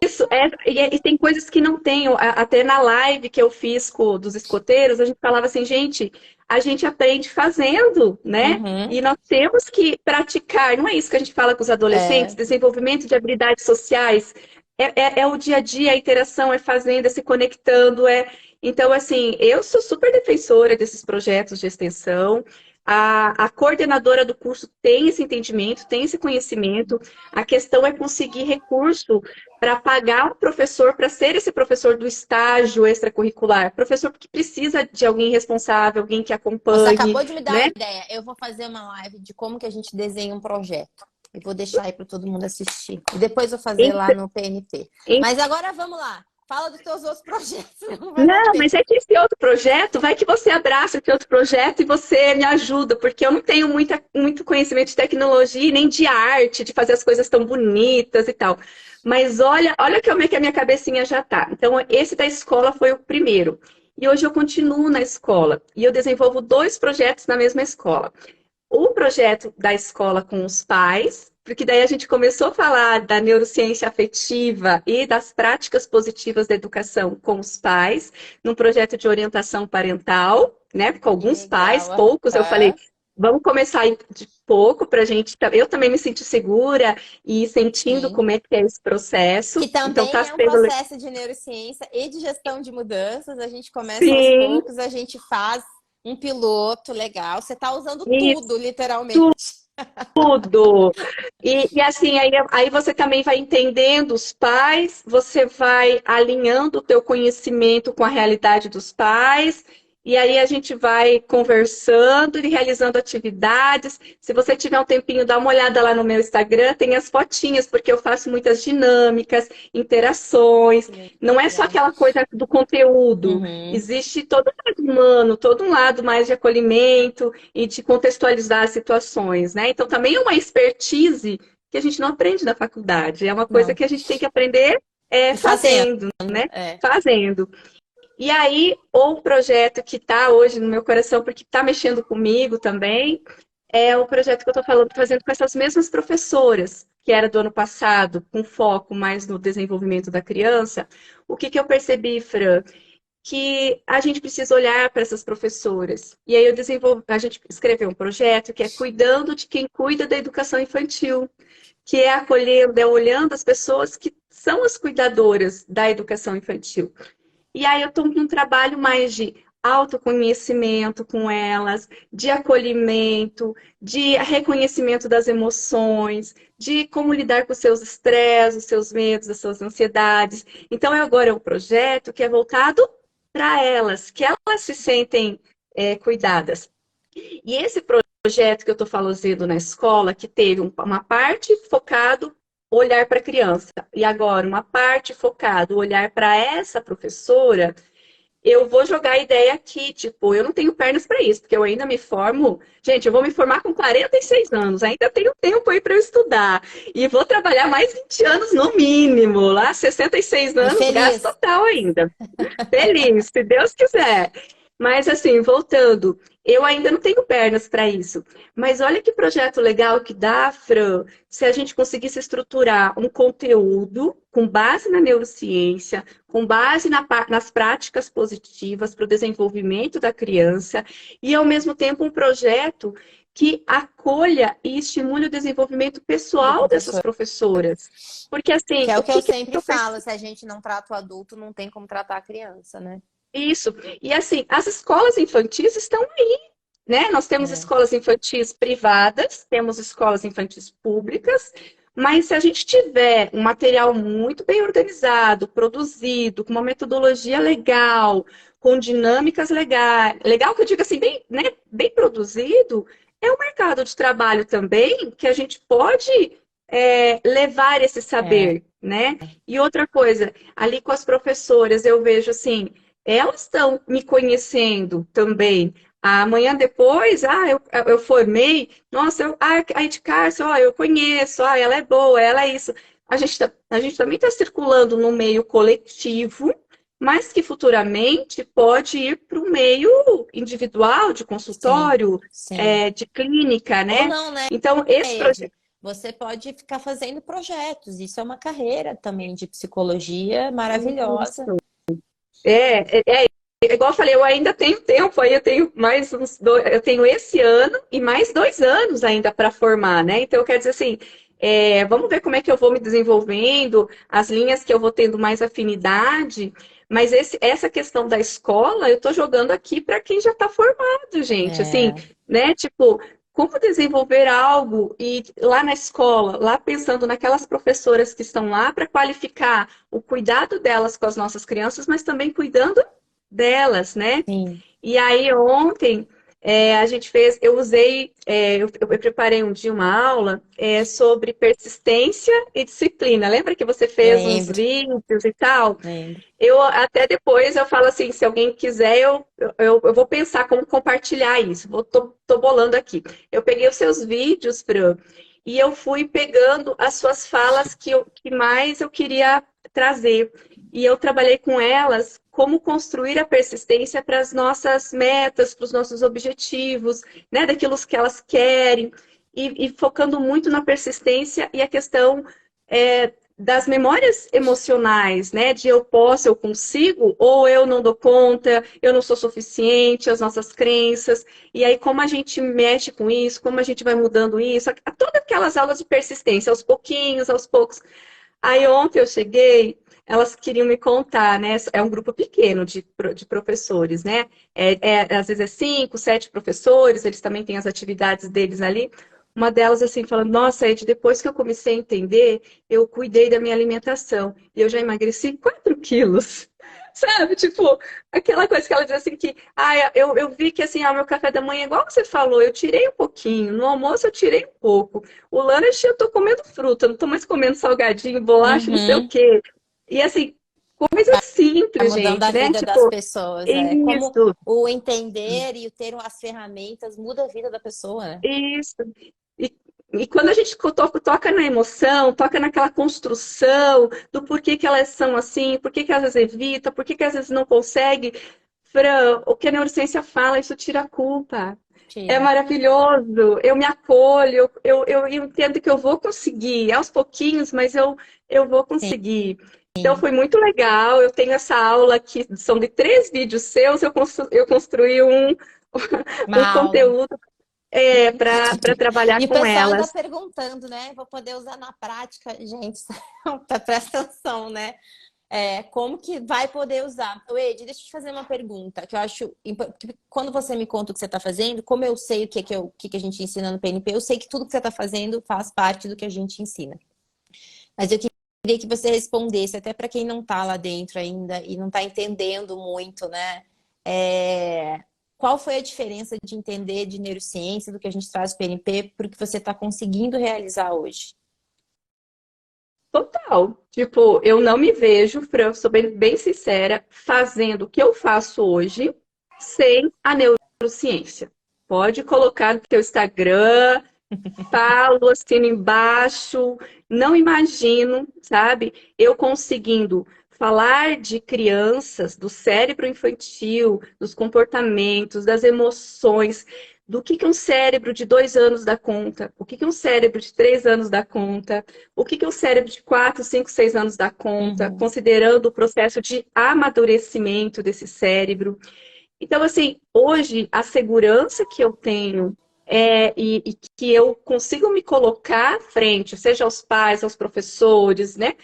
[SPEAKER 2] Isso, e tem coisas que não tem. Até na live que eu fiz dos escoteiros, a gente falava assim, gente, a gente aprende fazendo, né? E nós temos que praticar, não é isso que a gente fala com os adolescentes? Desenvolvimento de habilidades sociais. É o dia a dia, a interação, é fazendo, é se conectando. Então, assim, eu sou super defensora desses projetos de extensão. A coordenadora do curso tem esse entendimento, tem esse conhecimento. A questão é conseguir recurso para pagar um professor, para ser esse professor do estágio extracurricular. Professor que precisa de alguém responsável, alguém que acompanhe.
[SPEAKER 3] Você acabou de me dar uma ideia. Eu vou fazer uma live de como que a gente desenha um projeto. E vou deixar aí para todo mundo assistir. E depois vou fazer lá no PNT. Mas agora vamos lá. Fala dos teus outros projetos.
[SPEAKER 2] Não, mas é que esse outro projeto, vai que você abraça esse outro projeto e você me ajuda, porque eu não tenho muito conhecimento de tecnologia, nem de arte, de fazer as coisas tão bonitas e tal. Mas olha como é que a minha cabecinha já tá. Então, esse da escola foi o primeiro. E hoje eu continuo na escola. E eu desenvolvo 2 projetos na mesma escola. O projeto da escola com os pais, porque daí a gente começou a falar da neurociência afetiva e das práticas positivas da educação com os pais, num projeto de orientação parental, né? Com alguns pais, poucos, eu falei, vamos começar de pouco para a gente. Eu também me senti segura e sentindo como é que é esse processo.
[SPEAKER 3] Que também
[SPEAKER 2] então, tá
[SPEAKER 3] é um processo de neurociência e de gestão de mudanças. A gente começa aos poucos, a gente faz um piloto legal. Você está usando tudo, literalmente.
[SPEAKER 2] Tudo. E assim, aí você também vai entendendo os pais, você vai alinhando o teu conhecimento com a realidade dos pais, e aí a gente vai conversando e realizando atividades. Se você tiver um tempinho, dá uma olhada lá no meu Instagram, tem as fotinhas, porque eu faço muitas dinâmicas, interações. Não é só aquela coisa do conteúdo. Existe todo um lado humano, todo um lado mais de acolhimento e de contextualizar as situações, né? Então também é uma expertise que a gente não aprende na faculdade. É uma coisa que a gente tem que aprender fazendo, né? Fazendo. E aí, o projeto que está hoje no meu coração, porque está mexendo comigo também, é o projeto que eu estou fazendo com essas mesmas professoras, que era do ano passado, com foco mais no desenvolvimento da criança. O que eu percebi, Fran? Que a gente precisa olhar para essas professoras. E aí a gente escreveu um projeto que é Cuidando de quem cuida da educação infantil, que é acolhendo, olhando as pessoas que são as cuidadoras da educação infantil. E aí eu estou num trabalho mais de autoconhecimento com elas, de acolhimento, de reconhecimento das emoções, de como lidar com os seus estresses, os seus medos, as suas ansiedades. Então, agora é um projeto que é voltado para elas, que elas se sentem cuidadas. E esse projeto que eu estou fazendo na escola, que teve uma parte focado olhar para a criança, e agora uma parte focada, olhar para essa professora, eu vou jogar a ideia aqui, tipo, eu não tenho pernas para isso, porque eu ainda me formo. Gente, eu vou me formar com 46 anos, ainda tenho tempo aí para eu estudar. E vou trabalhar mais 20 anos no mínimo, lá 66 anos, gasto total ainda. Feliz, se Deus quiser. Mas assim, voltando, eu ainda não tenho pernas para isso. Mas olha que projeto legal que dá, Fran, se a gente conseguisse estruturar um conteúdo com base na neurociência, com base nas práticas positivas para o desenvolvimento da criança, e ao mesmo tempo um projeto que acolha e estimule o desenvolvimento pessoal dessas professoras. Porque assim...
[SPEAKER 3] Que é o que eu sempre falo, se a gente não trata o adulto, não tem como tratar a criança, né?
[SPEAKER 2] Isso. E assim, as escolas infantis estão aí, né? Nós temos escolas infantis privadas, temos escolas infantis públicas, mas se a gente tiver um material muito bem organizado, produzido, com uma metodologia legal, com dinâmicas legais, legal que eu digo assim, bem, né, bem produzido, é um mercado de trabalho também que a gente pode levar esse saber, né? E outra coisa, ali com as professoras, eu vejo assim, elas estão me conhecendo também. Amanhã depois, eu formei, nossa, a Edcárcio, eu conheço, ela é boa, ela é isso. A gente também está circulando no meio coletivo, mas que futuramente pode ir para o meio individual, de consultório, de clínica, né?
[SPEAKER 3] Ou não, né?
[SPEAKER 2] Então, esse projeto...
[SPEAKER 3] Você pode ficar fazendo projetos, isso é uma carreira também de psicologia maravilhosa.
[SPEAKER 2] Igual eu falei, eu ainda tenho tempo, aí eu tenho mais eu tenho esse ano e mais 2 anos ainda para formar, né? Então, quer dizer assim, vamos ver como é que eu vou me desenvolvendo, as linhas que eu vou tendo mais afinidade, mas essa questão da escola, eu estou jogando aqui para quem já está formado, gente, assim, né? Tipo, como desenvolver algo e lá na escola, lá pensando naquelas professoras que estão lá para qualificar o cuidado delas com as nossas crianças, mas também cuidando delas, né?
[SPEAKER 3] Sim.
[SPEAKER 2] E aí ontem a gente fez, eu preparei um dia uma aula sobre persistência e disciplina. Lembra que você fez uns
[SPEAKER 3] Lembro,
[SPEAKER 2] vídeos e tal?
[SPEAKER 3] lembro.
[SPEAKER 2] Eu até depois eu falo assim, se alguém quiser, eu vou pensar como compartilhar isso. Tô bolando aqui. Eu peguei os seus vídeos, Fran, e eu fui pegando as suas falas que mais eu queria trazer. E eu trabalhei com elas como construir a persistência para as nossas metas, para os nossos objetivos, né? Daquilo que elas querem, e focando muito na persistência e a questão das memórias emocionais, né? De eu posso, eu consigo, ou eu não dou conta, eu não sou suficiente, as nossas crenças. E aí, como a gente mexe com isso, como a gente vai mudando isso, todas aquelas aulas de persistência, aos pouquinhos, aos poucos. Aí ontem eu cheguei, elas queriam me contar, né? É um grupo pequeno de professores, né? Às vezes é 5, 7 professores, eles também têm as atividades deles ali. Uma delas, assim, falando, nossa, Ed, depois que eu comecei a entender, eu cuidei da minha alimentação e eu já emagreci 4 quilos. Sabe? Tipo, aquela coisa que ela diz assim que, eu vi que assim, o meu café da manhã, igual você falou, eu tirei um pouquinho, no almoço eu tirei um pouco. O lanche eu tô comendo fruta, não tô mais comendo salgadinho, bolacha, não sei o
[SPEAKER 3] Uhum.
[SPEAKER 2] quê. E assim, coisa
[SPEAKER 3] Tá
[SPEAKER 2] simples,
[SPEAKER 3] mudando a
[SPEAKER 2] gente, né?
[SPEAKER 3] vida das
[SPEAKER 2] Tipo,
[SPEAKER 3] pessoas, é. Como
[SPEAKER 2] isso,
[SPEAKER 3] o entender e o ter as ferramentas muda a vida da pessoa, né?
[SPEAKER 2] isso. E, e quando a gente toca na emoção, toca naquela construção do porquê que elas são assim, por que elas evitam, por que às vezes não conseguem, Fran, o que a neurociência fala, isso tira a culpa. É
[SPEAKER 3] Tira.
[SPEAKER 2] maravilhoso, eu me acolho, eu entendo que eu vou conseguir, aos pouquinhos, mas eu vou conseguir. Então foi muito legal, eu tenho essa aula que são de 3 vídeos seus, eu construí um
[SPEAKER 3] Uma aula.
[SPEAKER 2] conteúdo para trabalhar
[SPEAKER 3] E o
[SPEAKER 2] com
[SPEAKER 3] pessoal anda
[SPEAKER 2] elas.
[SPEAKER 3] perguntando, né? Vou poder usar na prática. Gente, presta atenção, né? Como que vai poder usar? Ed, deixa eu te fazer uma pergunta, que eu acho que quando você me conta o que você está fazendo, como eu sei o que a gente ensina no PNP, eu sei que tudo que você está fazendo faz parte do que a gente ensina. Mas eu queria que você respondesse, até para quem não está lá dentro ainda e não está entendendo muito, né? Qual foi a diferença de entender de neurociência, do que a gente traz do PNP, para o que você está conseguindo realizar hoje?
[SPEAKER 2] Total. Tipo, eu não me vejo, Fran, sou bem sincera, fazendo o que eu faço hoje sem a neurociência. Pode colocar no teu Instagram, falo assim embaixo, não imagino, sabe? Eu conseguindo falar de crianças, do cérebro infantil, dos comportamentos, das emoções, do que um cérebro de 2 anos dá conta, o que um cérebro de 3 anos dá conta, o que um cérebro de 4, 5, 6 anos dá conta,
[SPEAKER 3] Uhum,
[SPEAKER 2] considerando o processo de amadurecimento desse cérebro. Então, assim, hoje a segurança que eu tenho e que eu consigo me colocar à frente, seja aos pais, aos professores, né?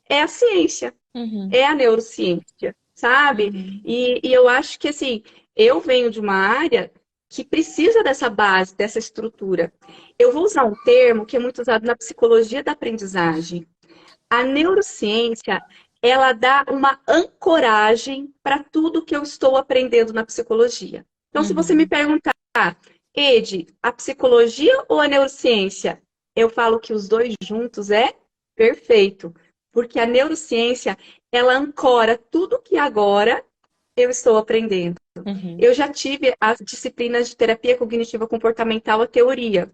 [SPEAKER 2] É a ciência,
[SPEAKER 3] uhum,
[SPEAKER 2] é a neurociência, sabe?
[SPEAKER 3] uhum,
[SPEAKER 2] E eu acho que, assim, eu venho de uma área que precisa dessa base, dessa estrutura. Eu vou usar um termo que é muito usado na psicologia da aprendizagem. A neurociência, ela dá uma ancoragem para tudo que eu estou aprendendo na psicologia. Então, se você me
[SPEAKER 3] uhum,
[SPEAKER 2] perguntar, Ed, a psicologia ou a neurociência? Eu falo que os dois juntos é perfeito, porque a neurociência, ela ancora tudo que agora eu estou aprendendo.
[SPEAKER 3] uhum.
[SPEAKER 2] Eu já tive as disciplinas de terapia cognitiva comportamental, a teoria.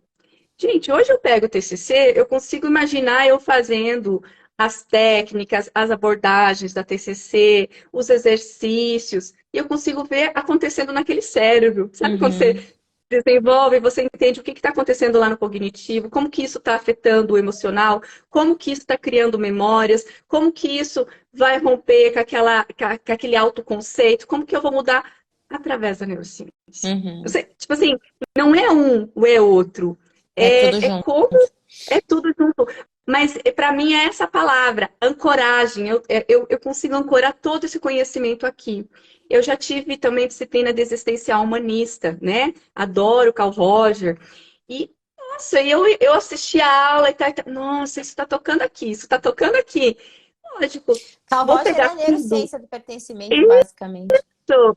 [SPEAKER 2] Gente, hoje eu pego o TCC, eu consigo imaginar eu fazendo as técnicas, as abordagens da TCC, os exercícios, e eu consigo ver acontecendo naquele cérebro. Sabe quando você
[SPEAKER 3] Uhum,
[SPEAKER 2] desenvolve, você entende o que está acontecendo lá no cognitivo, como que isso está afetando o emocional, como que isso está criando memórias, como que isso vai romper com aquele autoconceito, como que eu vou mudar através da neurociência.
[SPEAKER 3] uhum.
[SPEAKER 2] Você, tipo assim, não é um ou é outro.
[SPEAKER 3] É tudo
[SPEAKER 2] É
[SPEAKER 3] junto.
[SPEAKER 2] como é tudo junto. Mas para mim é essa palavra, ancoragem. Eu consigo ancorar todo esse conhecimento aqui. Eu já tive também disciplina de existencial humanista, né? Adoro Carl Roger. E, nossa, eu assisti a aula e tá, nossa, isso está tocando aqui, isso está tocando aqui. Lógico,
[SPEAKER 3] Carl
[SPEAKER 2] vou
[SPEAKER 3] Roger é
[SPEAKER 2] pegar
[SPEAKER 3] a
[SPEAKER 2] tudo.
[SPEAKER 3] neurociência do pertencimento, basicamente.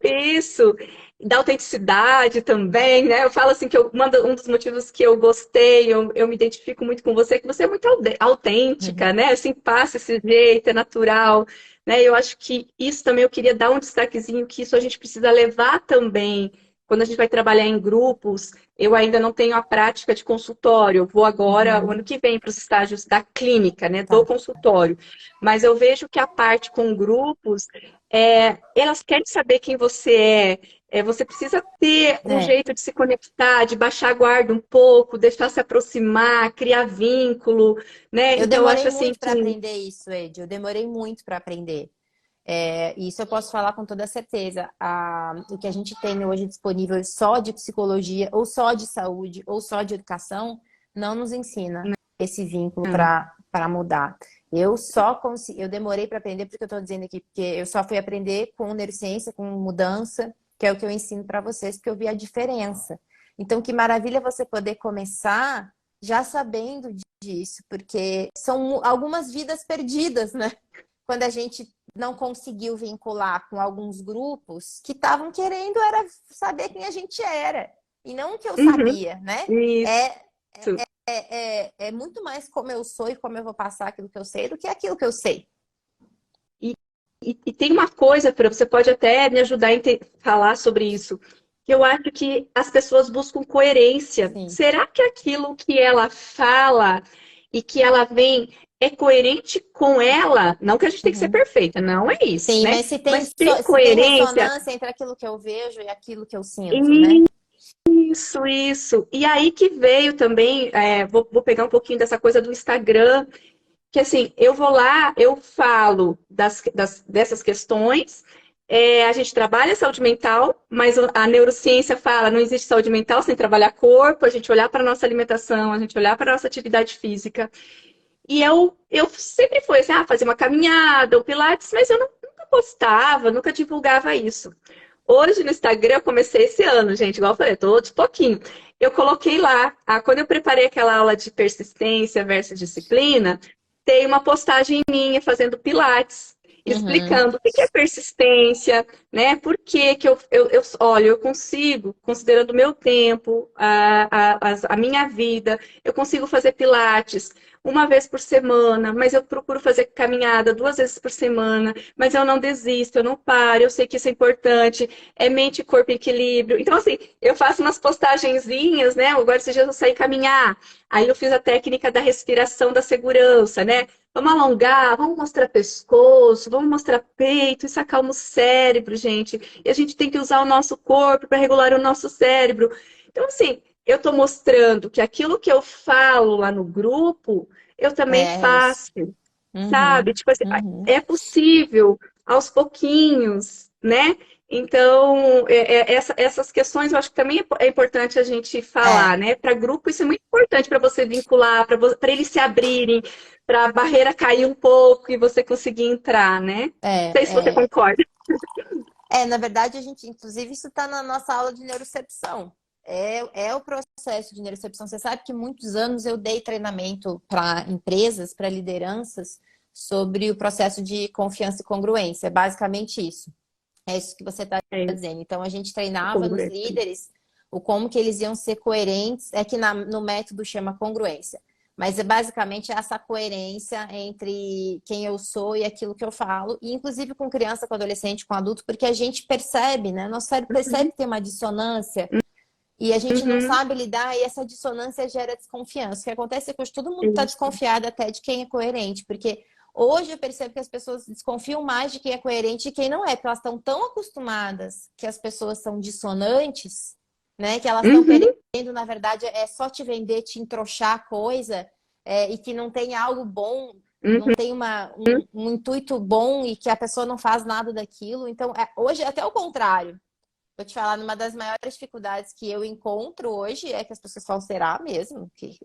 [SPEAKER 2] isso. Da autenticidade também, né? Eu falo assim que um dos motivos que eu gostei, eu me identifico muito com você, é que você é muito autêntica,
[SPEAKER 3] Uhum.
[SPEAKER 2] né? Assim, passa esse jeito, é natural, né? Eu acho que isso também eu queria dar um destaquezinho, que isso a gente precisa levar também. Quando a gente vai trabalhar em grupos, eu ainda não tenho a prática de consultório. Eu vou agora, o
[SPEAKER 3] Uhum.
[SPEAKER 2] ano que vem, para os estágios da clínica, né? Do
[SPEAKER 3] Tá.
[SPEAKER 2] consultório. Mas eu vejo que a parte com grupos, elas querem saber quem você é. Você precisa ter um
[SPEAKER 3] É.
[SPEAKER 2] jeito de se conectar, de baixar a guarda um pouco, deixar se aproximar, criar vínculo, né?
[SPEAKER 3] Eu
[SPEAKER 2] Então, eu
[SPEAKER 3] demorei
[SPEAKER 2] acho assim
[SPEAKER 3] muito para
[SPEAKER 2] que.
[SPEAKER 3] aprender isso, Ed. Eu demorei muito para aprender. Isso eu posso falar com toda certeza. O que a gente tem hoje disponível só de psicologia, ou só de saúde, ou só de educação, não nos ensina esse vínculo
[SPEAKER 2] Não.
[SPEAKER 3] para mudar. Eu demorei para aprender, porque eu estou dizendo aqui, porque eu só fui aprender com neurociência, com mudança, que é o que eu ensino para vocês, porque eu vi a diferença. Então, que maravilha você poder começar já sabendo disso, porque são algumas vidas perdidas, né? Quando a gente não conseguiu vincular com alguns grupos que estavam querendo era saber quem a gente era e não o que eu
[SPEAKER 2] Uhum,
[SPEAKER 3] sabia, né? É,
[SPEAKER 2] isso.
[SPEAKER 3] é muito mais como eu sou e como eu vou passar aquilo que eu sei do que aquilo que eu sei.
[SPEAKER 2] E tem uma coisa, Fran, você pode até me ajudar a falar sobre isso, que eu acho que as pessoas buscam coerência.
[SPEAKER 3] Sim.
[SPEAKER 2] Será que aquilo que ela fala e que ela vem é coerente com ela? Não que a gente tem que ser
[SPEAKER 3] Uhum.
[SPEAKER 2] perfeita, não é isso,
[SPEAKER 3] Sim,
[SPEAKER 2] né?
[SPEAKER 3] mas
[SPEAKER 2] Mas tem
[SPEAKER 3] se tem
[SPEAKER 2] coerência.
[SPEAKER 3] ressonância entre aquilo que eu vejo e aquilo que eu sinto, né?
[SPEAKER 2] Isso, isso. E aí que veio também, vou pegar um pouquinho dessa coisa do Instagram, que assim, eu vou lá, eu falo dessas questões, a gente trabalha saúde mental, mas a neurociência fala, não existe saúde mental sem trabalhar corpo, a gente olhar para a nossa alimentação, a gente olhar para a nossa atividade física. E eu sempre fui assim, fazer uma caminhada, o Pilates, mas eu nunca postava, nunca divulgava isso. Hoje no Instagram eu comecei esse ano, gente, igual eu falei, tô de pouquinho. Eu coloquei lá, quando eu preparei aquela aula de persistência versus disciplina, tem uma postagem minha fazendo Pilates,
[SPEAKER 3] Uhum.
[SPEAKER 2] explicando o que é persistência, né? Por que que olha, eu consigo, considerando o meu tempo, a minha vida, eu consigo fazer Pilates uma vez por semana, mas eu procuro fazer caminhada 2 vezes por semana, mas eu não desisto, eu não paro, eu sei que isso é importante, é mente, corpo e equilíbrio. Então, assim, eu faço umas postagenzinhas, né? Agora esses dias eu saí caminhar, aí eu fiz a técnica da respiração da segurança, né? Vamos alongar, vamos mostrar pescoço, vamos mostrar peito, isso acalma o cérebro, gente. E a gente tem que usar o nosso corpo para regular o nosso cérebro. Então, assim, eu estou mostrando que aquilo que eu falo lá no grupo, eu também
[SPEAKER 3] É isso.
[SPEAKER 2] faço,
[SPEAKER 3] Uhum.
[SPEAKER 2] sabe? Tipo assim,
[SPEAKER 3] Uhum.
[SPEAKER 2] é possível, aos pouquinhos, né? Então, essas questões eu acho que também é importante a gente falar,
[SPEAKER 3] É,
[SPEAKER 2] né? Para grupo, isso é muito importante para você vincular, para eles se abrirem, para a barreira cair um pouco e você conseguir entrar, né? Não sei se você
[SPEAKER 3] é.
[SPEAKER 2] concorda.
[SPEAKER 3] Na verdade, inclusive, isso está na nossa aula de neurocepção. É o processo de neurocepção. Você sabe que muitos anos eu dei treinamento para empresas, para lideranças, sobre o processo de confiança e congruência. É basicamente isso. É isso que você está
[SPEAKER 2] É isso,
[SPEAKER 3] dizendo. Então, a gente treinava nos
[SPEAKER 2] congruência.
[SPEAKER 3] líderes o como que eles iam ser coerentes. É que no método chama congruência. Mas é basicamente essa coerência entre quem eu sou e aquilo que eu falo, e inclusive com criança, com adolescente, com adulto, porque a gente percebe, né? Nosso cérebro percebe que tem uma dissonância e a gente não
[SPEAKER 2] Uhum,
[SPEAKER 3] sabe lidar, e essa dissonância gera desconfiança. O que acontece é que hoje todo mundo está
[SPEAKER 2] isso.
[SPEAKER 3] desconfiado até de quem é coerente, porque hoje eu percebo que as pessoas desconfiam mais de quem é coerente e quem não é, porque elas estão tão acostumadas que as pessoas são dissonantes, né? Que elas estão
[SPEAKER 2] Uhum,
[SPEAKER 3] querendo, na verdade, é só te vender, te entrochar a coisa, e que não tem algo bom, não
[SPEAKER 2] uhum,
[SPEAKER 3] tem um intuito bom e que a pessoa não faz nada daquilo. Então, hoje é até o contrário. Vou te falar, uma das maiores dificuldades que eu encontro hoje é que as pessoas falam, será mesmo que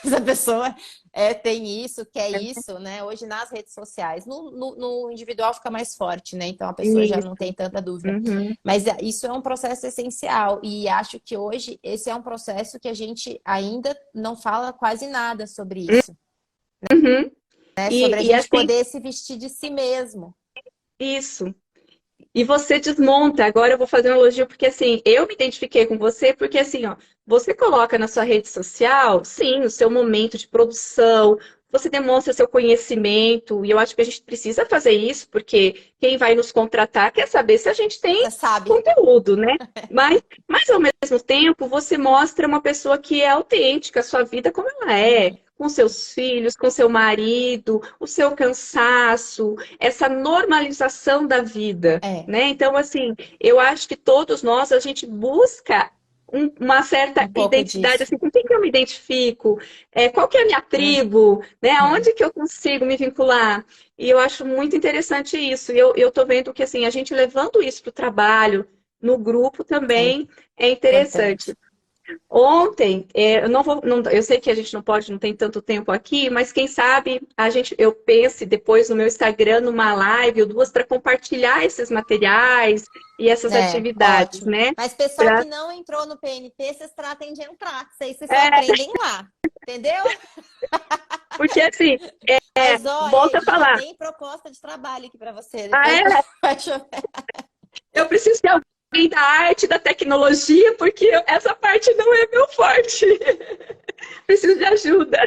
[SPEAKER 3] essa pessoa tem isso, quer isso, né? Hoje nas redes sociais. No individual fica mais forte, né? Então a pessoa já não
[SPEAKER 2] isso.
[SPEAKER 3] tem tanta dúvida.
[SPEAKER 2] Uhum,
[SPEAKER 3] Mas isso é um processo essencial e acho que hoje esse é um processo que a gente ainda não fala quase nada sobre isso,
[SPEAKER 2] uhum.
[SPEAKER 3] né? Sobre a
[SPEAKER 2] E
[SPEAKER 3] gente
[SPEAKER 2] assim,
[SPEAKER 3] poder se vestir de si mesmo.
[SPEAKER 2] isso. E você desmonta. Agora eu vou fazer um elogio, porque assim, eu me identifiquei com você, porque assim, ó, você coloca na sua rede social, sim, o seu momento de produção, você demonstra seu conhecimento, e eu acho que a gente precisa fazer isso, porque quem vai nos contratar quer saber se a gente tem
[SPEAKER 3] Você sabe.
[SPEAKER 2] conteúdo, né? Mas ao mesmo tempo, você mostra uma pessoa que é autêntica, a sua vida como ela é, com seus filhos, com seu marido, o seu cansaço, essa normalização da vida,
[SPEAKER 3] É,
[SPEAKER 2] né? Então, assim, eu acho que todos nós, a gente busca uma certa
[SPEAKER 3] um pouco
[SPEAKER 2] identidade,
[SPEAKER 3] disso.
[SPEAKER 2] assim, com quem que eu me identifico, qual que é a minha tribo, né?
[SPEAKER 3] Uhum.
[SPEAKER 2] Aonde que eu consigo me vincular? E eu acho muito interessante isso. E eu tô vendo que, assim, a gente levando isso para o trabalho, no grupo
[SPEAKER 3] É
[SPEAKER 2] também é interessante.
[SPEAKER 3] importante.
[SPEAKER 2] Ontem, eu não vou, eu sei que a gente não pode, não tem tanto tempo aqui, mas quem sabe eu pense depois no meu Instagram, numa live ou duas, para compartilhar esses materiais e essas
[SPEAKER 3] É,
[SPEAKER 2] atividades,
[SPEAKER 3] ótimo.
[SPEAKER 2] né?
[SPEAKER 3] Mas pessoal
[SPEAKER 2] Pra,
[SPEAKER 3] que não entrou no PNP, vocês tratem de entrar. Isso aí vocês só aprendem lá. Entendeu?
[SPEAKER 2] porque assim,
[SPEAKER 3] Mas, ó,
[SPEAKER 2] volta a
[SPEAKER 3] já
[SPEAKER 2] falar,
[SPEAKER 3] tem proposta de trabalho aqui para você.
[SPEAKER 2] ah,
[SPEAKER 3] Depois vai chover.
[SPEAKER 2] eu preciso de alguém da arte, da tecnologia, porque essa parte não é meu forte. Preciso de ajuda.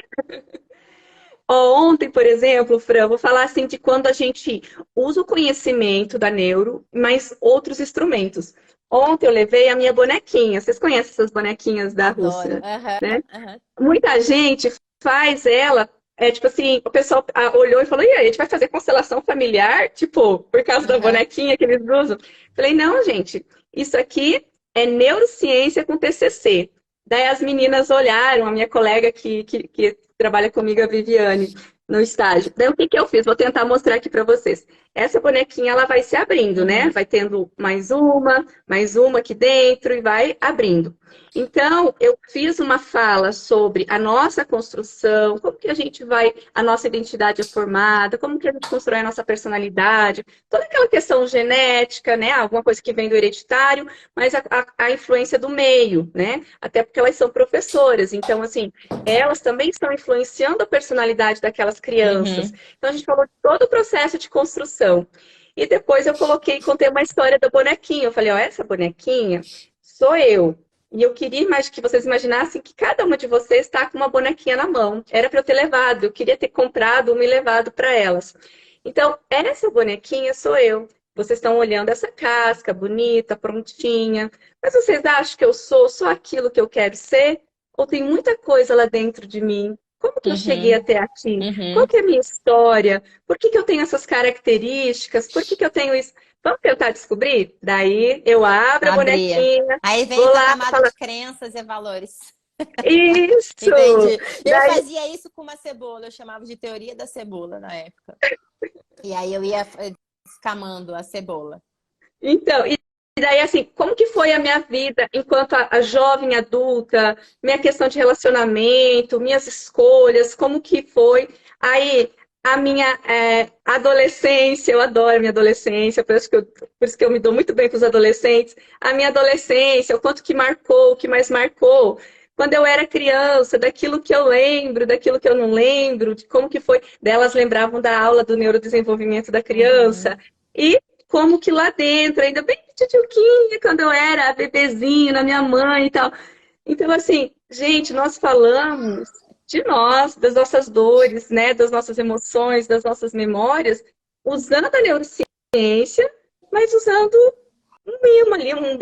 [SPEAKER 2] Ontem, por exemplo, Fran, vou falar assim de quando a gente usa o conhecimento da neuro, mas outros instrumentos. Ontem eu levei a minha bonequinha. Vocês conhecem essas bonequinhas da
[SPEAKER 3] Adoro.
[SPEAKER 2] Rússia,
[SPEAKER 3] Aham,
[SPEAKER 2] né?
[SPEAKER 3] aham.
[SPEAKER 2] Muita gente faz ela, tipo assim, o pessoal olhou e falou: e aí, a gente vai fazer constelação familiar? Tipo, por causa da
[SPEAKER 3] Aham.
[SPEAKER 2] bonequinha que eles usam? Falei: não, gente, isso aqui é neurociência com TCC. Daí as meninas olharam, a minha colega que trabalha comigo, a Viviane, no estágio. Daí o que que eu fiz? Vou tentar mostrar aqui para vocês. Essa bonequinha, ela vai se abrindo, né?
[SPEAKER 3] Uhum.
[SPEAKER 2] Vai tendo mais uma aqui dentro e vai abrindo. Então, eu fiz uma fala sobre a nossa construção, como que a gente vai, a nossa identidade é formada, como que a gente constrói a nossa personalidade, toda aquela questão genética, né? Alguma coisa que vem do hereditário, mas a influência do meio, né? Até porque elas são professoras, então, assim, elas também estão influenciando a personalidade daquelas crianças.
[SPEAKER 3] Uhum.
[SPEAKER 2] Então, a gente falou de todo o processo de construção. E depois eu contei uma história da bonequinha. Eu falei, ó, essa bonequinha sou eu. E eu queria mais que vocês imaginassem que cada uma de vocês está com uma bonequinha na mão. Era para eu ter levado, eu queria ter comprado uma e levado para elas. Então, essa bonequinha sou eu. Vocês estão olhando essa casca bonita, prontinha. Mas vocês acham que eu sou só aquilo que eu quero ser? Ou tem muita coisa lá dentro de mim? Como que eu cheguei
[SPEAKER 3] Uhum.
[SPEAKER 2] até aqui? Qual
[SPEAKER 3] Uhum.
[SPEAKER 2] que é a minha história? Por que que eu tenho essas características? Por que que eu tenho isso? Vamos tentar descobrir? Daí eu abro a
[SPEAKER 3] Abria.
[SPEAKER 2] bonequinha,
[SPEAKER 3] Aí vem
[SPEAKER 2] vou
[SPEAKER 3] essa
[SPEAKER 2] lá
[SPEAKER 3] camada
[SPEAKER 2] falar,
[SPEAKER 3] de crenças e valores.
[SPEAKER 2] isso!
[SPEAKER 3] Entendi. Eu
[SPEAKER 2] Daí,
[SPEAKER 3] fazia isso com uma cebola, eu chamava de teoria da cebola na época. E aí eu ia descamando a cebola.
[SPEAKER 2] então, e daí assim, como que foi a minha vida enquanto a jovem adulta, minha questão de relacionamento, minhas escolhas, como que foi? Aí, a minha adolescência, eu adoro minha adolescência, por isso que eu me dou muito bem com os adolescentes. A minha adolescência, o quanto que marcou, o que mais marcou. Quando eu era criança, daquilo que eu lembro, daquilo que eu não lembro, de como que foi. Delas lembravam da aula do neurodesenvolvimento da criança.
[SPEAKER 3] Uhum.
[SPEAKER 2] E como que lá dentro, ainda bem tchutchuquinha, quando eu era bebezinho, na minha mãe e tal. Então, assim, gente, nós falamos de nós, das nossas dores, né, das nossas emoções, das nossas memórias, usando a neurociência, mas usando um mimo ali, um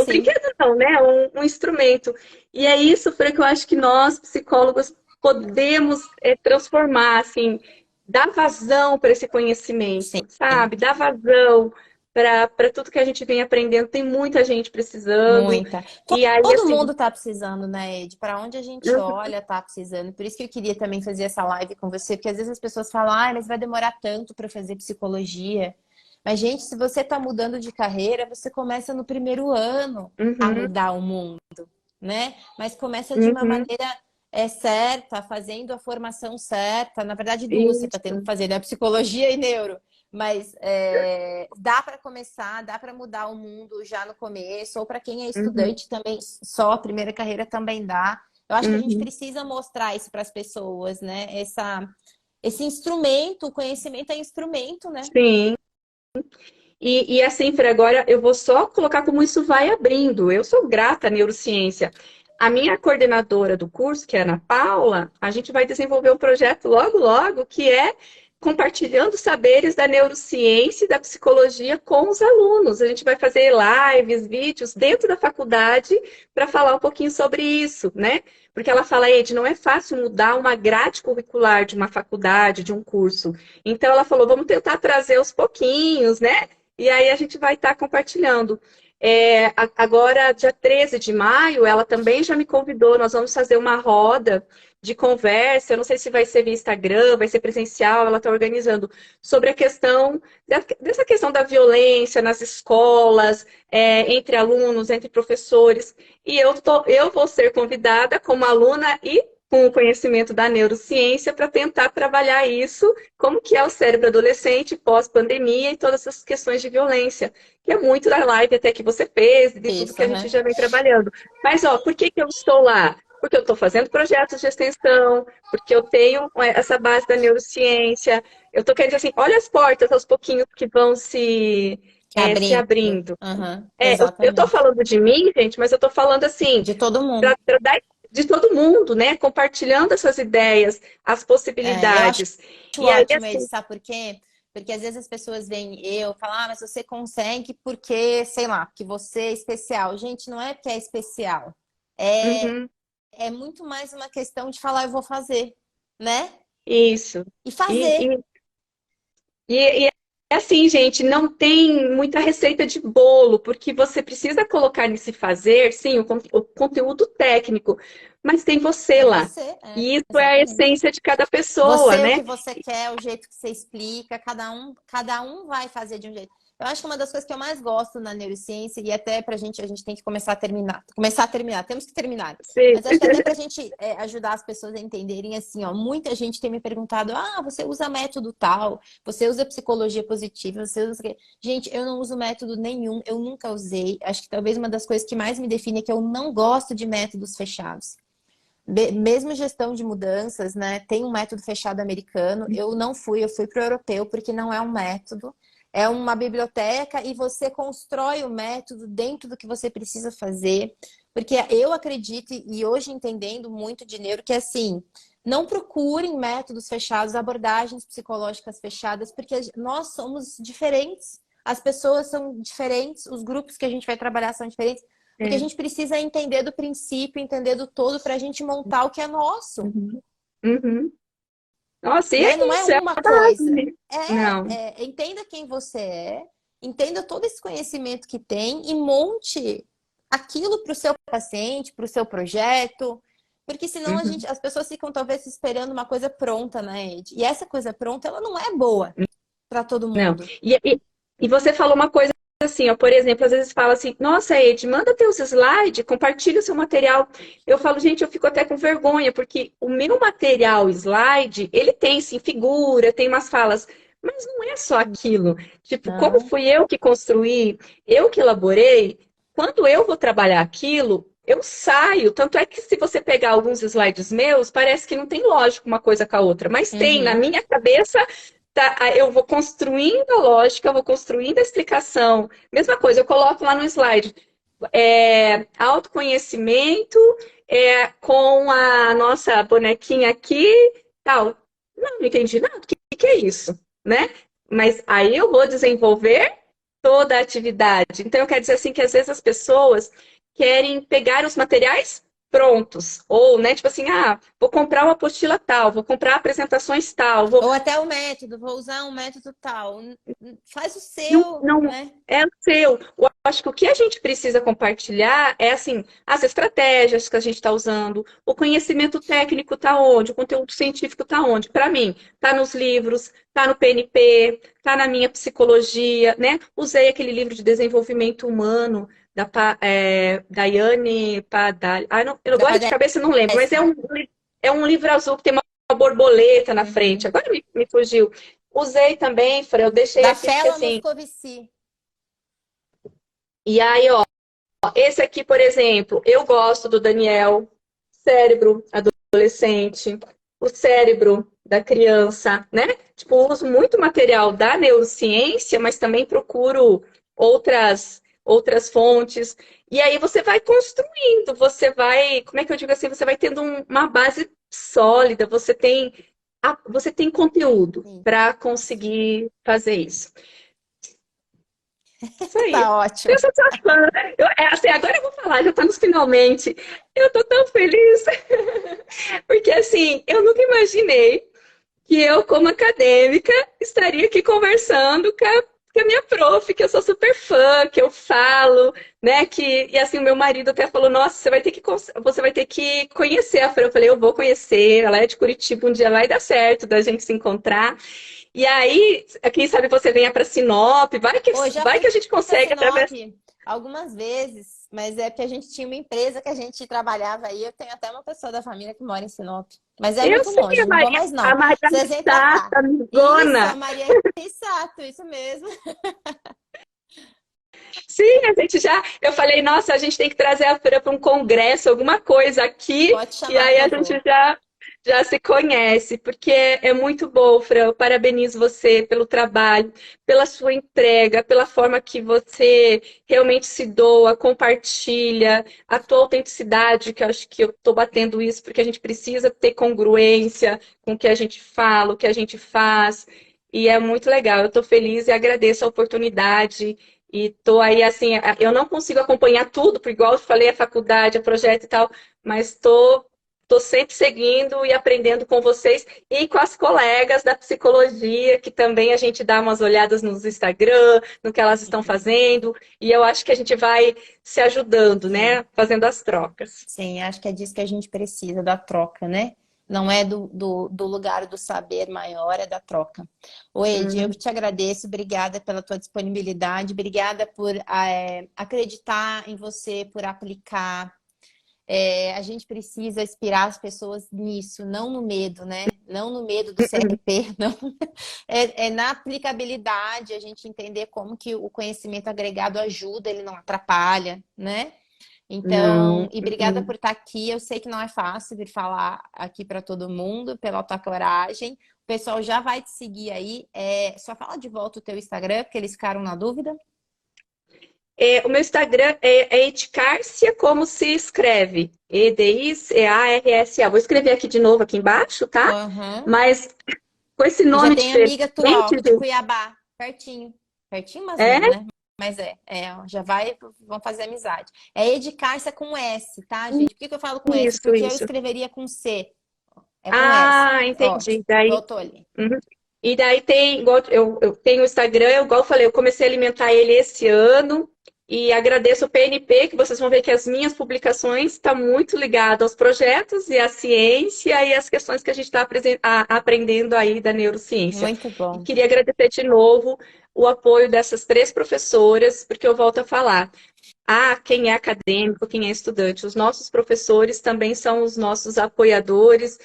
[SPEAKER 3] Sim.
[SPEAKER 2] brinquedo não, né, um instrumento. E é isso, Fran, que eu acho que nós, psicólogos, podemos transformar, assim, dar vazão para esse
[SPEAKER 3] Sim.
[SPEAKER 2] conhecimento, sabe? Dar vazão para tudo que a gente vem aprendendo. Tem muita gente precisando.
[SPEAKER 3] Muita.
[SPEAKER 2] E aí,
[SPEAKER 3] Todo
[SPEAKER 2] assim,
[SPEAKER 3] mundo tá precisando, né, Ed? Para onde a gente olha, tá precisando. Por isso que eu queria também fazer essa live com você, porque às vezes as pessoas falam, ah, mas vai demorar tanto para fazer psicologia. Mas, gente, se você tá mudando de carreira, você começa no primeiro ano a
[SPEAKER 2] uhum,
[SPEAKER 3] mudar o mundo, né? Mas começa de uma
[SPEAKER 2] uhum,
[SPEAKER 3] maneira certa, fazendo a formação certa. Na verdade, duas você tá tendo que
[SPEAKER 2] isso,
[SPEAKER 3] fazer, né? Psicologia e neuro. Mas dá para começar, dá para mudar o mundo já no começo, ou para quem é
[SPEAKER 2] uhum,
[SPEAKER 3] estudante também, só a primeira carreira também dá. Eu acho que a gente
[SPEAKER 2] uhum,
[SPEAKER 3] precisa mostrar isso para as pessoas, né? Esse instrumento, o conhecimento é instrumento, né?
[SPEAKER 2] sim. E assim, Fran, agora eu vou só colocar como isso vai abrindo. Eu sou grata à neurociência. A minha coordenadora do curso, que é a Ana Paula, a gente vai desenvolver um projeto logo, logo, que é compartilhando saberes da neurociência e da psicologia com os alunos. A gente vai fazer lives, vídeos dentro da faculdade para falar um pouquinho sobre isso, né? Porque ela fala, Ed, não é fácil mudar uma grade curricular de uma faculdade, de um curso. Então ela falou, vamos tentar trazer aos pouquinhos, né? E aí a gente vai estar compartilhando. Agora, dia 13 de maio, ela também já me convidou, nós vamos fazer uma roda de conversa, eu não sei se vai ser via Instagram, vai ser presencial, ela está organizando, sobre a questão, dessa questão da violência nas escolas, entre alunos, entre professores, e eu vou ser convidada como aluna e com o conhecimento da neurociência para tentar trabalhar isso, como que é o cérebro adolescente pós-pandemia e todas essas questões de violência, que é muito da live até que você fez, de tudo que a gente já vem trabalhando. Mas, ó, por que que eu estou lá? Porque eu estou fazendo projetos de extensão, porque eu tenho essa base da neurociência, eu estou querendo dizer assim, olha as portas aos pouquinhos que vão se abrindo.
[SPEAKER 3] Uhum,
[SPEAKER 2] Eu estou falando de mim, gente, mas eu estou falando assim,
[SPEAKER 3] de todo mundo.
[SPEAKER 2] para dar de todo mundo, né? Compartilhando essas ideias, as possibilidades.
[SPEAKER 3] Eu acho ótimo, Ed, sabe por quê? Porque às vezes as pessoas veem eu falar, mas você consegue porque, sei lá, porque você é especial. Gente, não é porque é especial. É muito mais uma questão de falar, eu vou fazer, né?
[SPEAKER 2] Isso.
[SPEAKER 3] E fazer.
[SPEAKER 2] E assim, gente, não tem muita receita de bolo, porque você precisa colocar nesse fazer, sim, o conteúdo técnico, mas tem você lá. E isso é a essência de cada pessoa, né?
[SPEAKER 3] O que você quer, o jeito que você explica, cada um vai fazer de um jeito. Eu acho que uma das coisas que eu mais gosto na neurociência, e até a gente tem que começar a terminar, temos que terminar.
[SPEAKER 2] Sim.
[SPEAKER 3] Mas acho que até pra gente ajudar as pessoas a entenderem assim, ó, muita gente tem me perguntado, você usa método tal, você usa psicologia positiva, você usa... Gente, eu não uso método nenhum, eu nunca usei. Acho que talvez uma das coisas que mais me define é que eu não gosto de métodos fechados. Mesmo gestão de mudanças, né? Tem um método fechado americano. Eu fui para o europeu, porque não é um método. É uma biblioteca e você constrói o método dentro do que você precisa fazer. Porque eu acredito, e hoje entendendo muito de neuro, que assim, não procurem métodos fechados, abordagens psicológicas fechadas, porque nós somos diferentes. As pessoas são diferentes, os grupos que a gente vai trabalhar são diferentes. Porque a gente precisa entender do princípio, entender do todo, para a gente montar o que é nosso.
[SPEAKER 2] Nossa, e
[SPEAKER 3] né? Não é uma coisa.
[SPEAKER 2] Não.
[SPEAKER 3] Entenda quem você é, entenda todo esse conhecimento que tem e monte aquilo para o seu paciente, para o seu projeto. Porque senão as pessoas ficam talvez esperando uma coisa pronta, né, Ed? E essa coisa pronta, ela não é boa para todo mundo.
[SPEAKER 2] Não. E você falou uma coisa assim, ó, por exemplo, às vezes fala assim, nossa, Ed, manda teus slides, compartilha o seu material. Eu falo, gente, eu fico até com vergonha, porque o meu material slide, ele tem, sim, figura, tem umas falas, mas não é só aquilo. Tipo, como fui eu que construí, eu que elaborei, quando eu vou trabalhar aquilo, eu saio. Tanto é que se você pegar alguns slides meus, parece que não tem lógica uma coisa com a outra, mas tem, na minha cabeça... eu vou construindo a lógica, eu vou construindo a explicação. Mesma coisa, eu coloco lá no slide. Autoconhecimento com a nossa bonequinha aqui, tal. Não entendi nada. O que é isso? Né? Mas aí eu vou desenvolver toda a atividade. Então, eu quero dizer assim que às vezes as pessoas querem pegar os materiais prontos. Ou, né, tipo assim, vou comprar uma apostila tal, vou comprar apresentações tal.
[SPEAKER 3] Ou até o método, vou usar um método tal. Faz o seu,
[SPEAKER 2] não,
[SPEAKER 3] né?
[SPEAKER 2] É o seu. Eu acho que o que a gente precisa compartilhar é, assim, as estratégias que a gente está usando, o conhecimento técnico está onde, o conteúdo científico está onde. Para mim, está nos livros, está no PNP, está na minha psicologia, né? Usei aquele livro de desenvolvimento humano, da Daiane Padalha. Eu agora de cabeça não lembro, mas é um livro azul que tem uma borboleta na frente. Agora me fugiu. Usei também, Fran, eu deixei
[SPEAKER 3] da
[SPEAKER 2] aqui
[SPEAKER 3] Fela
[SPEAKER 2] assim.
[SPEAKER 3] Moscovici.
[SPEAKER 2] E aí, ó, esse aqui, por exemplo, eu gosto do Daniel, cérebro adolescente, o cérebro da criança, né? Tipo, uso muito material da neurociência, mas também procuro outras fontes. E aí você vai construindo, você vai, como é que eu digo assim, você vai tendo uma base sólida, você tem conteúdo para conseguir fazer isso. Isso aí.
[SPEAKER 3] Tá ótimo.
[SPEAKER 2] Eu sou sua fã. Assim, agora eu vou falar, já está nos finalmente. Eu tô tão feliz. Porque, assim, eu nunca imaginei que eu, como acadêmica, estaria aqui conversando com a minha prof, que eu sou super fã, que eu falo, né? E assim, o meu marido até falou, nossa, você vai ter que conhecer a Fran. Eu falei, eu vou conhecer, ela é de Curitiba, um dia vai dar certo da gente se encontrar. E aí, quem sabe você venha para Sinop,
[SPEAKER 3] Pô, já
[SPEAKER 2] vai
[SPEAKER 3] fui
[SPEAKER 2] que a gente
[SPEAKER 3] para
[SPEAKER 2] consegue
[SPEAKER 3] Sinop
[SPEAKER 2] através.
[SPEAKER 3] algumas vezes, mas é porque a gente tinha uma empresa que a gente trabalhava aí. Eu tenho até uma pessoa da família que mora em Sinop. Mas é
[SPEAKER 2] Eu
[SPEAKER 3] muito
[SPEAKER 2] sei,
[SPEAKER 3] longe, não vou mais
[SPEAKER 2] A
[SPEAKER 3] não.
[SPEAKER 2] Maria
[SPEAKER 3] Vocês vêm pra cá.
[SPEAKER 2] Sata,
[SPEAKER 3] Isso, a
[SPEAKER 2] amigona.
[SPEAKER 3] Maria Rissato, isso mesmo.
[SPEAKER 2] Sim, a gente já. Eu falei, nossa, a gente tem que trazer a feira para um congresso, alguma coisa aqui,
[SPEAKER 3] Pode
[SPEAKER 2] e
[SPEAKER 3] chamar que
[SPEAKER 2] aí a
[SPEAKER 3] eu
[SPEAKER 2] gente
[SPEAKER 3] vou.
[SPEAKER 2] já se conhece, porque é muito bom, Fran. Eu parabenizo você pelo trabalho, pela sua entrega, pela forma que você realmente se doa, compartilha, a tua autenticidade, que eu acho que eu estou batendo isso, porque a gente precisa ter congruência com o que a gente fala, o que a gente faz. E é muito legal. Eu estou feliz e agradeço a oportunidade. E tô aí, assim, eu não consigo acompanhar tudo, porque igual eu falei, a faculdade, a projeto e tal, mas tô sempre seguindo e aprendendo com vocês e com as colegas da psicologia, que também a gente dá umas olhadas nos Instagram, no que elas estão fazendo, e eu acho que a gente vai se ajudando,
[SPEAKER 3] Sim.
[SPEAKER 2] né? Fazendo as trocas.
[SPEAKER 3] Sim, acho que é disso que a gente precisa, da troca, né? Não é do lugar do saber maior, é da troca. Ô, Ed, eu
[SPEAKER 2] Hum.
[SPEAKER 3] que te agradeço, obrigada pela tua disponibilidade, obrigada por acreditar em você, por aplicar. A gente precisa inspirar as pessoas nisso, não no medo, né? Não no medo do CLP, não. É na aplicabilidade, a gente entender como que o conhecimento agregado ajuda, ele não atrapalha, né? Então,
[SPEAKER 2] Não.
[SPEAKER 3] e obrigada por estar aqui. Eu sei que não é fácil vir falar aqui para todo mundo, pela tua coragem. O pessoal já vai te seguir aí. Só fala de volta o teu Instagram, porque eles ficaram na dúvida.
[SPEAKER 2] O meu Instagram é Edcárcia, como se escreve. EDICARSA. Vou escrever aqui de novo, aqui embaixo, tá?
[SPEAKER 3] Uhum.
[SPEAKER 2] Mas com esse
[SPEAKER 3] Eu já
[SPEAKER 2] nome
[SPEAKER 3] tenho amiga tua, ó,
[SPEAKER 2] diferente,
[SPEAKER 3] de
[SPEAKER 2] gente.
[SPEAKER 3] Cuiabá, pertinho. Pertinho, mas
[SPEAKER 2] É
[SPEAKER 3] não, né? Mas ó, já vão fazer amizade. É Edcárcia com S, tá, gente? Por que que eu falo com S?
[SPEAKER 2] isso,
[SPEAKER 3] Porque eu
[SPEAKER 2] isso.
[SPEAKER 3] escreveria com C. É com S.
[SPEAKER 2] Ah, entendi.
[SPEAKER 3] Ótimo.
[SPEAKER 2] Daí,
[SPEAKER 3] Voltou ali.
[SPEAKER 2] uhum. E daí tem, igual eu tenho o Instagram, igual eu falei, eu comecei a alimentar ele esse ano e agradeço o PNP, que vocês vão ver que as minhas publicações estão muito ligadas aos projetos e à ciência e às questões que a gente está aprendendo aí da neurociência.
[SPEAKER 3] Muito
[SPEAKER 2] E
[SPEAKER 3] bom.
[SPEAKER 2] queria agradecer de novo o apoio dessas três professoras, porque eu volto a falar. Quem é acadêmico, quem é estudante. Os nossos professores também são os nossos apoiadores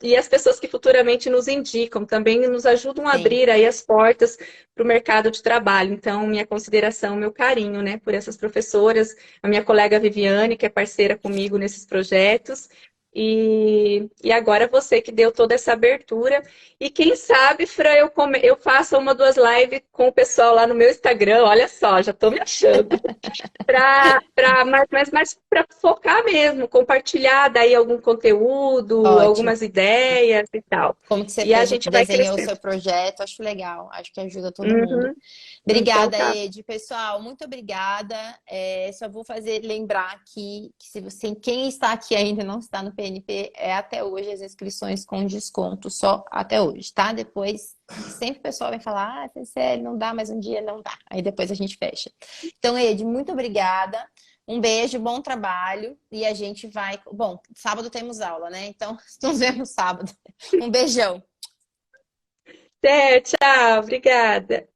[SPEAKER 2] e as pessoas que futuramente nos indicam, também nos ajudam a
[SPEAKER 3] Sim.
[SPEAKER 2] abrir aí as portas para o mercado de trabalho. Então, minha consideração, meu carinho, né, por essas professoras, a minha colega Viviane, que é parceira comigo nesses projetos, e agora você que deu toda essa abertura. E quem sabe, Fran, eu faço uma, duas lives com o pessoal lá no meu Instagram, olha só, já estou me achando mas para focar mesmo, compartilhar daí algum conteúdo,
[SPEAKER 3] Ótimo.
[SPEAKER 2] algumas ideias e tal.
[SPEAKER 3] Como que você
[SPEAKER 2] E a gente vai
[SPEAKER 3] desenhou o
[SPEAKER 2] crescendo.
[SPEAKER 3] seu projeto, acho legal, acho que ajuda todo mundo.
[SPEAKER 2] Uhum. Então
[SPEAKER 3] Obrigada,
[SPEAKER 2] tá.
[SPEAKER 3] Ed. Pessoal, muito obrigada. Só vou fazer lembrar que se você, quem está aqui ainda e não está no PNP, é até hoje as inscrições com desconto, só até hoje, tá? Depois, sempre o pessoal vai falar, sério, não dá, mas um dia não dá. Aí depois a gente fecha. Então, Ed, muito obrigada. Um beijo, bom trabalho. E a gente vai... Bom, sábado temos aula, né? Então, nos vemos sábado. Um beijão.
[SPEAKER 2] Até, tchau, obrigada.